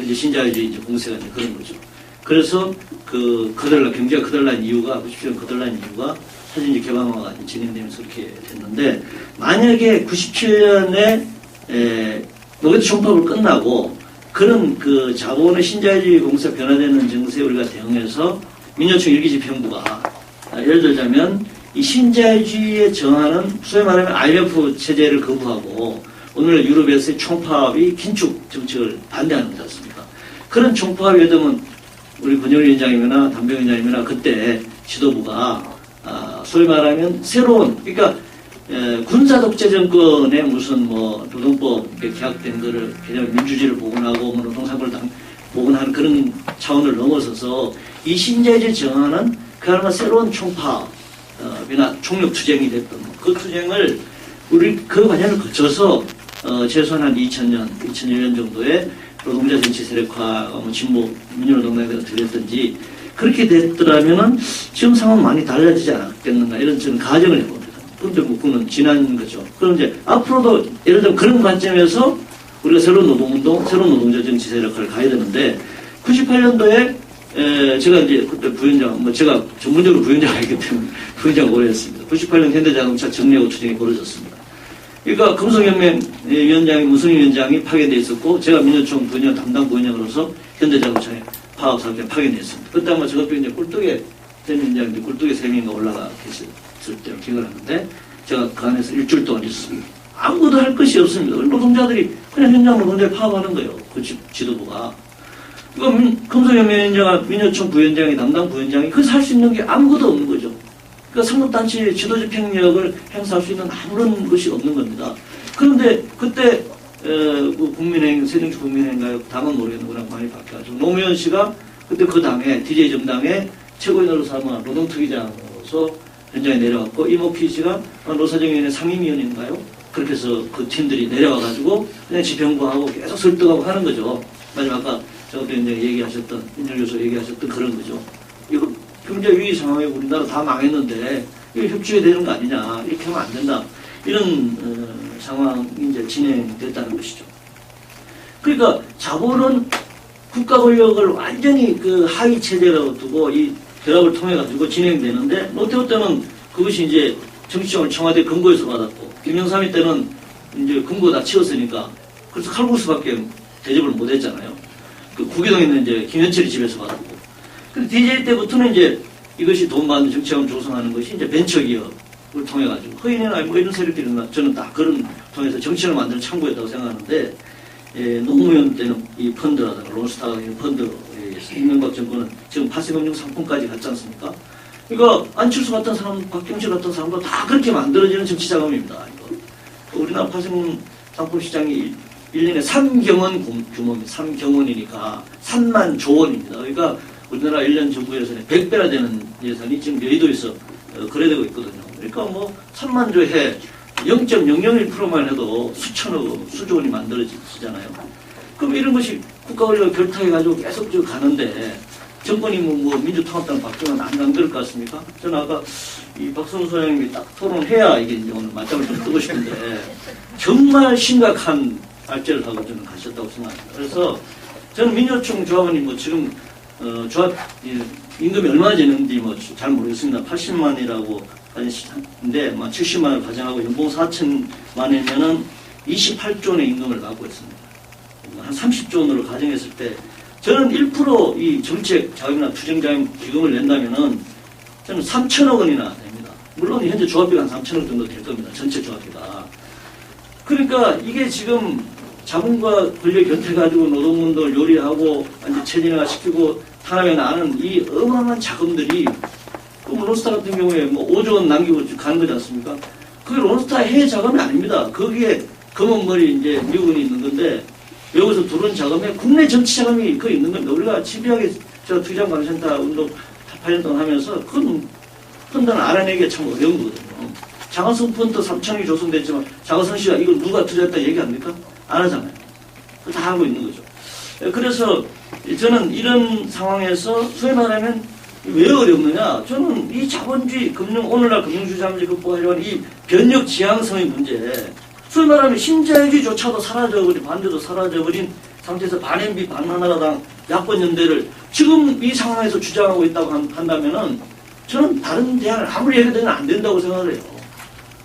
이제 신자유주의 이제 공세가 이제 그런 거죠. 그래서 그 경제가 거덜난 이유가 97년 거덜난 이유가 사실 이제 개방화가 진행되면서 그렇게 됐는데, 만약에 97년에 노베트 총파업을 끝나고 그런 그 자본의 신자유주의 공세 변화되는 정세에 우리가 대응해서 민요총 일기집행부가 예를 들자면 이 신자유주의에 저항하는 소위 말하면 IMF 체제를 거부하고 오늘 유럽에서의 총파업이 긴축 정책을 반대하는 거지 않습니까? 그런 총파업에 되면 우리 권영일 위원장이나 담배 위원장이나 그때 지도부가 소위 말하면 새로운, 그러니까 군사 독재 정권의 무슨 뭐 노동법 개혁된 거를 그냥 민주주의를 복원하고 뭐 노동상권을 복원하는 그런 차원을 넘어서서 이 신자유주의 저항하는 그야말로 새로운 총파업이나 총력 투쟁이 됐던 그 투쟁을 우리 그 과정을 거쳐서 최소한 한 2000년, 2001년 정도에 노동자 정치 세력화, 뭐 진보 민주노동당이 어떻게 됐든지 그렇게 됐더라면은 지금 상황은 많이 달라지지 않았겠는가 이런 저는 가정을 해봅니다. 그런데 뭐 그건 지난 거죠. 그럼 이제 앞으로도 예를 들면 그런 관점에서 우리가 새로운 노동운동, 새로운 노동자 정치 세력화를 가야 되는데 98년도에 제가 이제 그때 부위원장, 뭐 제가 전문적으로 부위원장이기 때문에 부위원장 오래 했습니다. 98년 현대자동차 정례후 투쟁이 벌어졌습니다. 그러니까 금속연맹 위원장이 문성희 위원장이 파견돼 있었고 제가 민주총 부위원장 담당 부위원장으로서 현대자동차에 파업 사업에 파견됐습니다. 그때 아마 저것도 이제 꿀떡에 전 위원장인데 꿀떡에 3명이 올라가 계셨을 때를 기억을 하는데 제가 그 안에서 일주일 동안 있었습니다. 아무것도 할 것이 없습니다. 노동자들이 그냥 현장 노동자를 파업하는 거예요. 그 지도부가. 그러니까 금속연맹 위원장과 민주총 부위원장이 담당 부위원장이 그래서 할 수 있는 게 아무것도 없는 거죠. 그러니까 상급단체의 지도집행력을 행사할 수 있는 아무런 것이 없는 겁니다. 그런데 그때 국민의힘, 새정치 국민의힘인가요? 당은 모르겠는 거랑 많이 바뀌어가지고 노무현 씨가 그때 그 당에 DJ 정당의 최고위원으로 삼아 노동특위장으로서 현장에 내려왔고 이모피 씨가 노사정위원회 상임위원인가요? 그렇게 해서 그 팀들이 내려와가지고 그냥 집행부하고 계속 설득하고 하는 거죠. 마지막 아까 저것도 얘기하셨던 윤정 교수 얘기하셨던 그런 거죠. 이거 경제 위기 상황에 우리나라 다 망했는데 이거 협조해야 되는 거 아니냐, 이렇게 하면 안 된다, 이런 상황이 이제 진행됐다는 것이죠. 그러니까 자본은 국가 권력을 완전히 그 하위 체제로 두고 이 결합을 통해 가지고 진행되는데 노태우 때는 그것이 이제 정치적으로 청와대 금고에서 받았고 김영삼이 때는 이제 금고 다 치웠으니까 그래서 칼국수밖에 대접을 못 했잖아요. 그 구기동에 있는 이제 김현철이 집에서 받았고. 근데 DJ 때부터는 이제 이것이 돈 받는 정치자금 조성하는 것이 이제 벤처기업을 통해 가지고 허인이나 뭐 이런 세력들이 저는 다 그런 통해서 정치를 만드는 창구였다고 생각하는데 노무현 때는 이 펀드라든가 론스타가 있는 펀드, 이명박 정권은 지금 파생금융 상품까지 갔지 않습니까? 이거 안철수 같은 사람, 박경실 같은 사람도 다 그렇게 만들어지는 정치자금입니다. 이거. 우리나라 파생금 상품 시장이 1년에 3경원 규모입니다. 3경원이니까 3만 조 원입니다. 그러니까 우리나라 1년 정부 예산의 100배나 되는 예산이 지금 여의도에서 거래되고 있거든요. 그러니까 뭐 3만 조에 0.001%만 해도 수천억, 수조 원이 만들어지잖아요. 그럼 이런 것이 국가 권력을 결탁해가지고 계속 쭉 가는데 정권이 뭐 민주통합당 바뀌면 안 만들 것 같습니까? 저는 아까 이 박성수 소장님이 딱 토론해야 이게 이제 오늘 맞짱을 좀 뜨고 싶은데 정말 심각한 발제를 하고 저는 가셨다고 생각합니다. 그래서 저는 민주총 조합원이 뭐 지금 조합 임금이 얼마나 되는지 뭐 잘 모르겠습니다. 80만이라고 하는데 70만을 가정하고 연봉 4천만 원이면은 28조 원의 임금을 갖고 있습니다. 한 30조 원으로 가정했을 때 저는 1% 이 정책 자금이나 투쟁 자금 기금을 낸다면은 저는 3천억 원이나 됩니다. 물론 현재 조합비가 한 3천억 정도 될 겁니다. 전체 조합비가. 그러니까 이게 지금 자본과 권력 견태가지고 노동운동을 요리하고 완전 체진화 시키고 탄압해 나가는 이 어마어마한 자금들이 그럼 론스타 같은 경우에 뭐 5조 원 남기고 가는 거지 않습니까? 그게 론스타의 해외 자금이 아닙니다. 거기에 검은 머리 이제 미국인이 있는 건데 여기서 들어온 자금에 국내 정치 자금이 거의 있는 겁니다. 우리가 집요하게 저 투자방센터 운동 8년 동안 하면서 그건 펀드는 알아내기가 참 어려운 거거든요. 자가성 펀드 3천억이 조성됐지만 자가성 씨가 이거 누가 투자했다 얘기합니까? 안 하잖아요. 다 하고 있는 거죠. 그래서 저는 이런 상황에서 소위 말하면 왜 어렵느냐? 저는 이 자본주의 오늘날 금융주의 자본주의 극복하려는 이 변혁 지향성의 문제, 소위 말하면 신자유주의조차도 사라져버린, 반대도 사라져버린 상태에서 반NB 반하나라당 야권연대를 지금 이 상황에서 주장하고 있다고 한다면은 저는 다른 대안을 아무리 얘기해도 안 된다고 생각을 해요.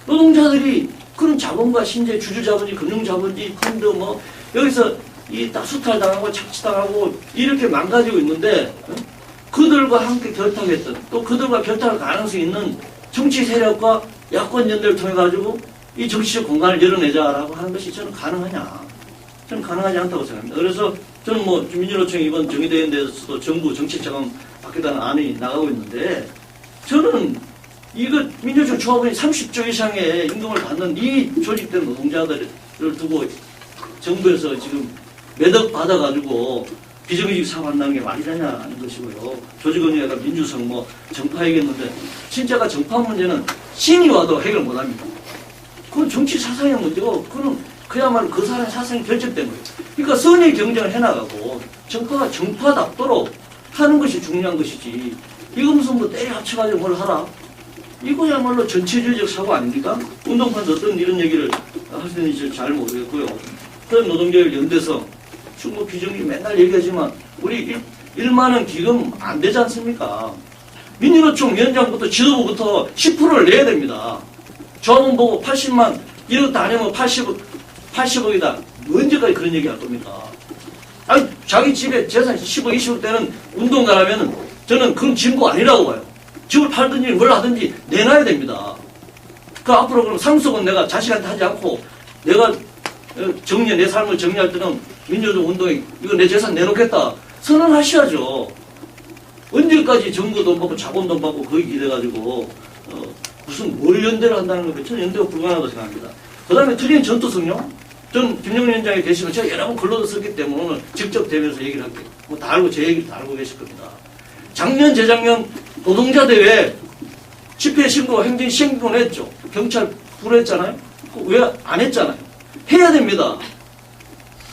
노동자들이 그런 자본과 신재 주주자본주의, 금융자본주의, 펀드 뭐 여기서 이 딱 수탈당하고 착취당하고 이렇게 망가지고 있는데 그들과 함께 결탁했던 또 그들과 결탁할 가능성이 있는 정치 세력과 야권 연대를 통해 가지고 이 정치적 공간을 열어내자라고 하는 것이 저는 가능하냐? 저는 가능하지 않다고 생각합니다. 그래서 저는 뭐 민주노총 이번 정의대회에 대해서도 정부 정책자금 받겠다는 안이 나가고 있는데 저는 이거 민주노총 조합원이 30조 이상의 임금을 받는 이 조직된 노동자들을 두고 정부에서 지금 매덕 받아가지고 비정규직 사업한다는 게 말이 되냐는 것이고요. 조직원회가 민주성 뭐 정파 얘기했는데 진짜가 정파 문제는 신이 와도 해결 못합니다. 그건 정치 사상의 문제고 그건 그야말로 그 사람의 사상이 결정된 거예요. 그러니까 선의 경쟁을 해나가고 정파가 정파답도록 하는 것이 중요한 것이지 이거 무슨 뭐 때려 합쳐가지고 뭘 하라 이거야말로 전체주의적 사고 아닙니까? 운동판도 어떤 이런 얘기를 할 수 있는지 잘 모르겠고요. 그런 노동자의 연대성 뭐 비정규직 맨날 얘기하지만 우리 1만원 기금 안 되지 않습니까? 민주노총 위원장부터 지도부부터 10%를 내야 됩니다. 조합원 보고 80만 이렇게 안 하면 80억이다. 언제까지 그런 얘기 할 겁니까? 아니 자기 집에 재산 10억 20억 되는 운동가라면 저는 그건 진보 아니라고 봐요. 집을 팔든지 뭘 하든지 내놔야 됩니다. 그 앞으로 그럼 상속은 내가 자식한테 하지 않고 내가 내 삶을 정리할 때는 민주노총 운동에 이거 내 재산 내놓겠다. 선언하셔야죠. 언제까지 정부 돈 받고 자본 돈 받고 거기 기대가지고 무슨 뭘 연대를 한다는 거예요. 저는 연대가 불가능하다고 생각합니다. 그 다음에 틀린 전투성요. 전 김정은 위원장이 계시면 제가 여러 번 글로도 썼기 때문에 오늘 직접 대면서 얘기를 할게요. 뭐 다 알고 제 얘기를 다 알고 계실 겁니다. 작년 재작년 노동자대회 집회 신고 행정 시행권을 했죠. 경찰 불허했잖아요. 왜 안 했잖아요. 해야 됩니다.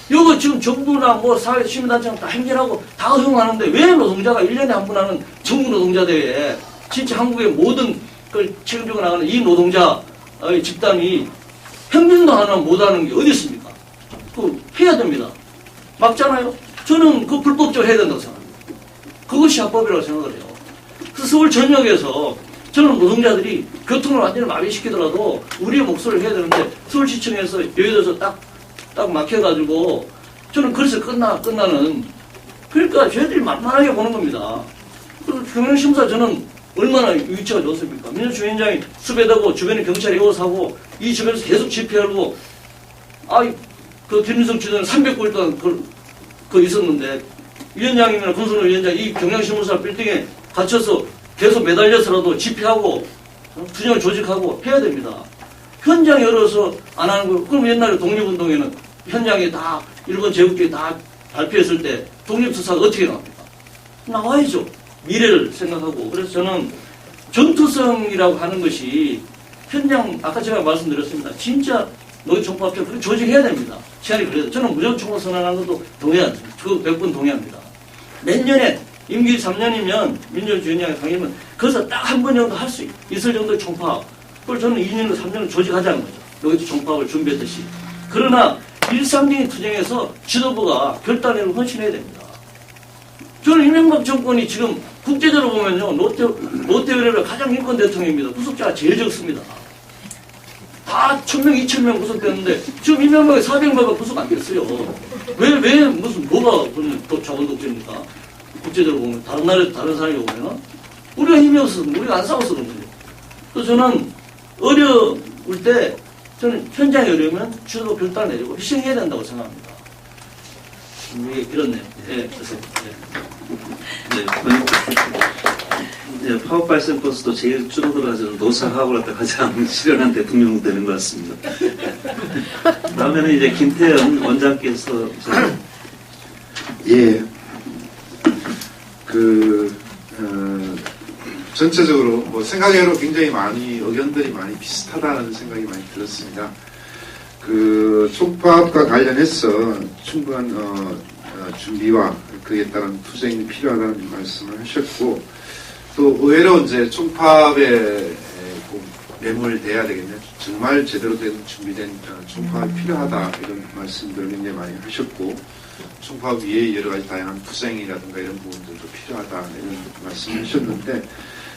이거 지금 정부나 뭐 사회 시민단체가 다 행진하고 다 허용하는데 왜 노동자가 1년에 한 번 하는 정부 노동자대회에 진짜 한국의 모든 걸 책임지고 나가는 이 노동자 집단이 행진도 하나 못하는 게 어디 있습니까? 그거 해야 됩니다. 막잖아요. 저는 그 불법적으로 해야 된다고 생각합니다. 그것이 합법이라고 생각을 해요. 그래서 서울 전역에서 저는 노동자들이 교통을 완전히 마비시키더라도 우리의 목소리를 해야 되는데 서울시청에서 여의도에서 딱 막혀가지고 저는 그래서 끝나는 그러니까 저희들이 만만하게 보는 겁니다. 그리고 경영심사 저는 얼마나 위치가 좋습니까? 민주노총 위원장이 수배되고 주변에 경찰이 에워싸고 이 주변에서 계속 집회하고 그 김민석 주전은 309일 동안 그 있었는데 위원장이나 권순호 위원장 이 경향신문사 빌딩에 갇혀서 계속 매달려서라도 집회하고 투쟁을 조직하고 해야 됩니다. 현장 열어서 안 하는 거 그럼 옛날에 독립운동에는 현장에 다 일본 제국주의 다 발표했을 때 독립투사가 어떻게 나옵니까? 나와야죠. 미래를 생각하고. 그래서 저는 전투성이라고 하는 것이 현장 아까 제가 말씀드렸습니다. 진짜 노동총파업처럼 그렇게 조직해야 됩니다. 시간이 그래도 저는 무조건 총파 선언하는 것도 동의합니다. 그 100분 동의합니다. 내년에 임기 3년이면 민주노총 위원장이 강의면 거기서 딱 한 번 정도 할 수 있을 정도의 총파업. 그걸 저는 2년과 3년을 조직하자는 거죠. 여기서 총파업을 준비했듯이. 그러나 일상적인 투쟁에서 지도부가 결단을 헌신해야 됩니다. 저는 이명박 정권이 지금 국제적으로 보면요. 롯데의뢰로 가장 인권 대통령입니다. 구속자가 제일 적습니다. 다 1000명, 2000명 구속됐는데 지금 이명박이 400명가 구속 안 됐어요. 왜 무슨 뭐가 또 자본독재입니까? 국제적으로 보면 다른 나라에 다른 사람이 보면 우리가 힘이 없어서 우리가 안 싸워서 그런 거예요. 그래서 저는 어려울 때 저는 현장에 어려우면 주도가 결단을 내리고 희생해야 된다고 생각합니다. 이게 길었네요. 네, 그래서. 네. 네, 네, 파워 발생 코스도 제일 줄어들어가지고 노사하고 갖다 가장 실현한 대통령 되는 것 같습니다. 다음에는 이제 김태현 원장께서 예. 전체적으로 뭐 생각외로 굉장히 많이 의견들이 많이 비슷하다는 생각이 많이 들었습니다. 총파업과 관련해서 충분한 준비와 그에 따른 투쟁이 필요하다는 말씀을 하셨고, 또 의외로 이제 총파업에 매몰돼야 되겠네요. 정말 제대로 된 준비된 총파업이 필요하다 이런 말씀들을 굉장히 많이 하셨고, 총파업 위에 여러 가지 다양한 투쟁이라든가 이런 부분들도 필요하다 이런 말씀을 하셨는데,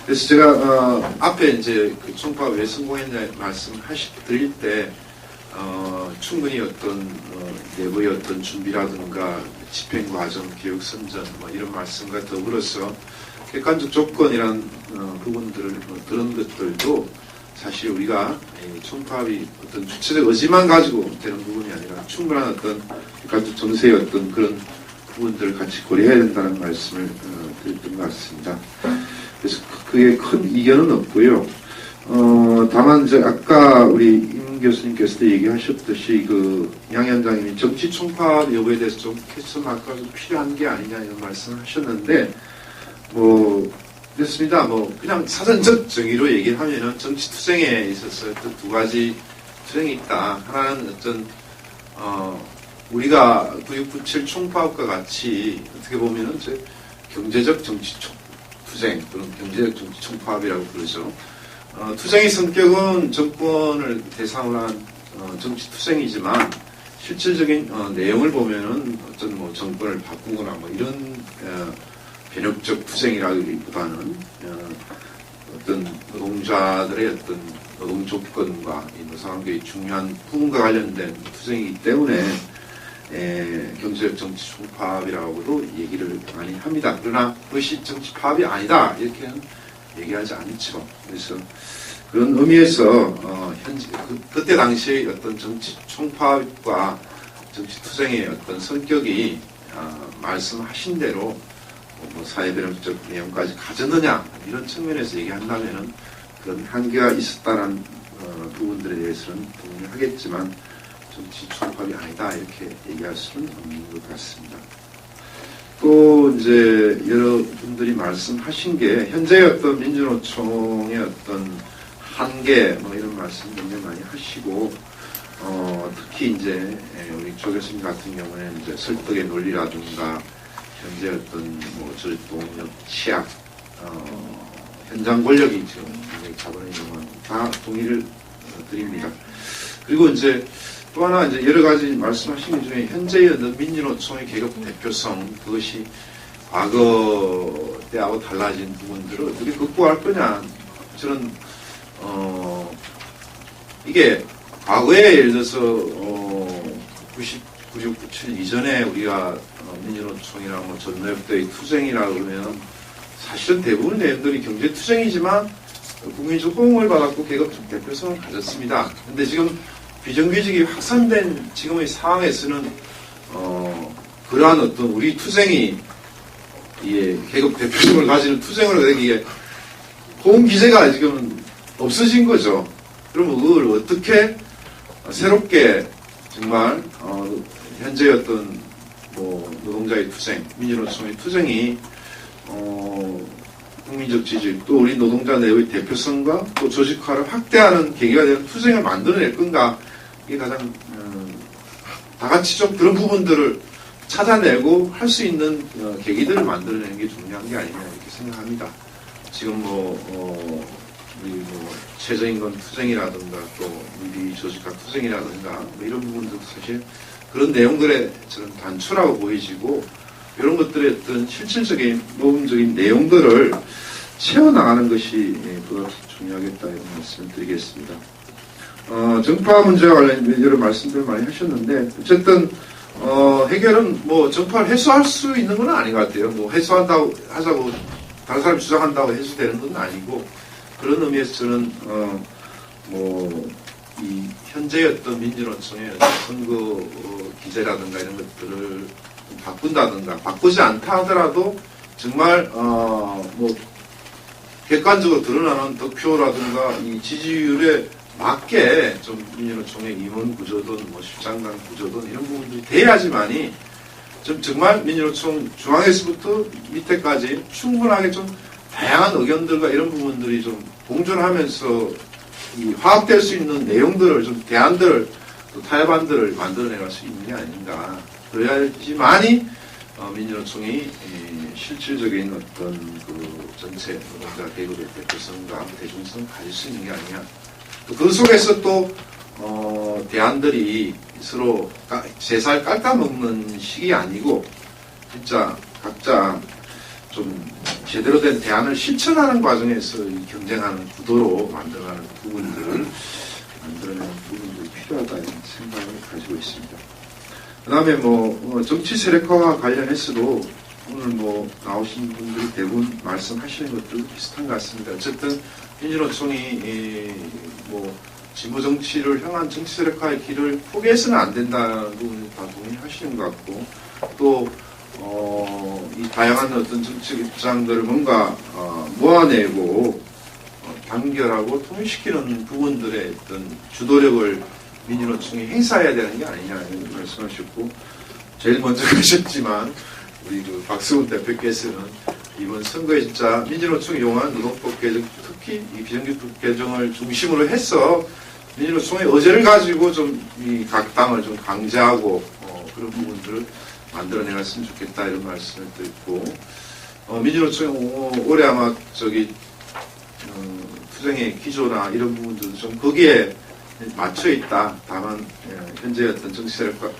그래서 제가 앞에 이제 그 총파업 왜 성공했냐 드릴 때 충분히 어떤 내부의 어떤 준비라든가 집행 과정, 교육 선전 뭐 이런 말씀과 더불어서 객관적 조건이란 부분들을 그런 것들도 사실 우리가 총파업이 어떤 주체적 의지만 가지고 되는 부분이 아니라 충분한 어떤 객관적 정세의 어떤 그런 부분들을 같이 고려해야 된다는 말씀을 드렸던 것 같습니다. 그래서 그게 큰 이견은 없고요. 다만 이제 아까 우리 임 교수님께서도 얘기하셨듯이 양 위원장님이 정치 총파업 여부에 대해서 좀 캐스터 마크가 좀 필요한 게 아니냐 이런 말씀을 하셨는데, 그렇습니다. 그냥 사전적 정의로 얘기하면은 정치 투쟁에 있어서 또 두 가지 투쟁이 있다. 하나는 어떤 우리가 9697 총파업과 같이 어떻게 보면은 이제 경제적 정치 투쟁 또는 경제적 정치 총파업이라고 부르죠. 투쟁의 성격은 정권을 대상으로 한 정치 투쟁이지만 실질적인 내용을 보면은 어떤 정권을 바꾸거나 이런 변혁적 투쟁이라기보다는 어떤 노동자들의 어떤 노동 조건과 이 노사관계의 중요한 부분과 관련된 투쟁이기 때문에 경제적 정치 총파업이라고도 얘기를 많이 합니다. 그러나 그것이 정치 파업이 아니다 이렇게는 얘기하지 않죠. 그래서 그런 의미에서 그때 당시의 어떤 정치 총파업과 정치 투쟁의 어떤 성격이 말씀하신 대로 사회변혁적 내용까지 가졌느냐 이런 측면에서 얘기한다면은 그런 한계가 있었다는 부분들에 대해서는 동의를 하겠지만 정치 총파업이 아니다 이렇게 얘기할 수는 없는 것 같습니다. 또 이제 여러분들이 말씀하신 게 현재의 어떤 민주노총의 어떤 한계 이런 말씀 굉장히 많이 하시고 특히 이제 우리 조 교수님 같은 경우에는 이제 설득의 논리라든가 현재 어떤 절동력, 치약, 현장 권력이 지금 굉장히 자본의 경우는 다 동의를 드립니다. 그리고 이제 또 하나 이제 여러 가지 말씀하신 것 중에 현재의 어떤 민주노총의 계급 대표성 그것이 과거 때하고 달라진 부분들을 어떻게 극복할 거냐. 저는 이게 과거에 예를 들어서 9697 이전에 우리가 민주노총이랑 전노협대의 투쟁이라 그러면 사실은 대부분 내용들이 경제 투쟁이지만 국민적 호응을 받았고 계급적 대표성을 가졌습니다. 근데 지금 비정규직이 확산된 지금의 상황에서는 그러한 어떤 우리 투쟁이 계급 대표성을 가지는 투쟁을 하기에 호응 기제가 지금 없어진 거죠. 그러면 그걸 어떻게 새롭게 정말 현재 어떤 노동자의 투쟁, 민주노총의 투쟁이 국민적 지지, 또 우리 노동자 내의 대표성과 또 조직화를 확대하는 계기가 되는 투쟁을 만들어낼 건가, 이게 가장 다 같이 좀 그런 부분들을 찾아내고 할 수 있는 계기들을 만들어내는 게 중요한 게 아니냐 이렇게 생각합니다. 지금 우리 최저임금 투쟁이라든가 또 미비 조직화 투쟁이라든가 이런 부분들도 사실 그런 내용들의 저는 단초라고 보이지고 이런 것들의 어떤 실질적인 모범적인 내용들을 채워나가는 것이 그것이 중요하겠다 이런 말씀을 드리겠습니다. 정파 문제와 관련 여러 말씀들 많이 하셨는데 어쨌든 해결은 정파를 해소할 수 있는 건 아닌 것 같아요. 해소한다고 하자고 다른 사람이 주장한다고 해소되는 건 아니고 그런 의미에서 저는 이 현재의 어떤 민주노총의 선거 기제라든가 이런 것들을 바꾼다든가 바꾸지 않다 하더라도 정말 뭐 객관적으로 드러나는 득표라든가 이 지지율에 맞게 좀 민주노총의 임원 구조든 뭐 실장단 구조든 이런 부분들이 돼야지만이 좀 정말 민주노총 중앙에서부터 밑에까지 충분하게 좀 다양한 의견들과 이런 부분들이 좀 공존하면서 이 화합될 수 있는 내용들을 좀 대안들을 또 타협안들을 만들어내갈 수 있는 게 아닌가. 그래야지만이 민주노총이 실질적인 어떤 그 전체 노동자 계급의 대표성과 대중성을 가질 수 있는 게 아니냐. 또 그 속에서 또 대안들이 서로 제살 깎아먹는 식이 아니고 진짜 각자 좀 제대로 된 대안을 실천하는 과정에서 이 경쟁하는 구도로 만들어가는 부분들을 만들어내는 부분들이 필요하다 이런 생각을 가지고 있습니다. 그 다음에 뭐 정치 세력화와 관련해서도 오늘 뭐 나오신 분들이 대부분 말씀하시는 것들도 비슷한 것 같습니다. 어쨌든 민주노총이 뭐 진보 정치를 향한 정치 세력화의 길을 포기해서는 안 된다는 부분을 다 동의하시는 것 같고 또 이 다양한 어떤 정책 입장들을 뭔가 모아내고 단결하고 통일시키는 부분들의 어떤 주도력을 민주노총이 행사해야 되는 게 아니냐 이런 말씀하셨고 제일 먼저 하셨지만 우리 그 박수훈 대표께서는 이번 선거에 진짜 민주노총이 용한 노동법 개정 특히 이 비정규직 개정을 중심으로 해서 민주노총의 의제를 가지고 좀 이 각 당을 좀 강제하고 그런 부분들을 만들어내갔으면 좋겠다 이런 말씀을 드렸고 민주노총이 올해 아마 저기 투쟁의 기조나 이런 부분들도 좀 거기에 맞춰 있다. 다만 현재 어떤 정치세력과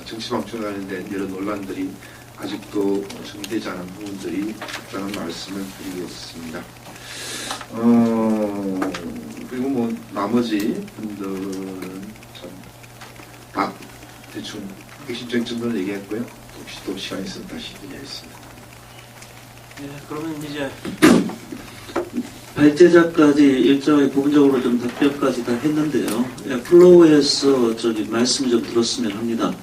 정치방출에 관련된 이런 논란들이 아직도 정리되지 않은 부분들이 있다는 말씀을 드리겠습니다. 그리고 뭐 나머지 분들은 참 다 대충 핵심적인 정도는 얘기했고요. 혹시 또 시간이 있으면 다시 얘기하겠습니다. 네, 그러면 이제 발제자까지 일정하게 부분적으로 좀 답변까지 다 했는데요. 플로우에서 저기 말씀 좀 들었으면 합니다.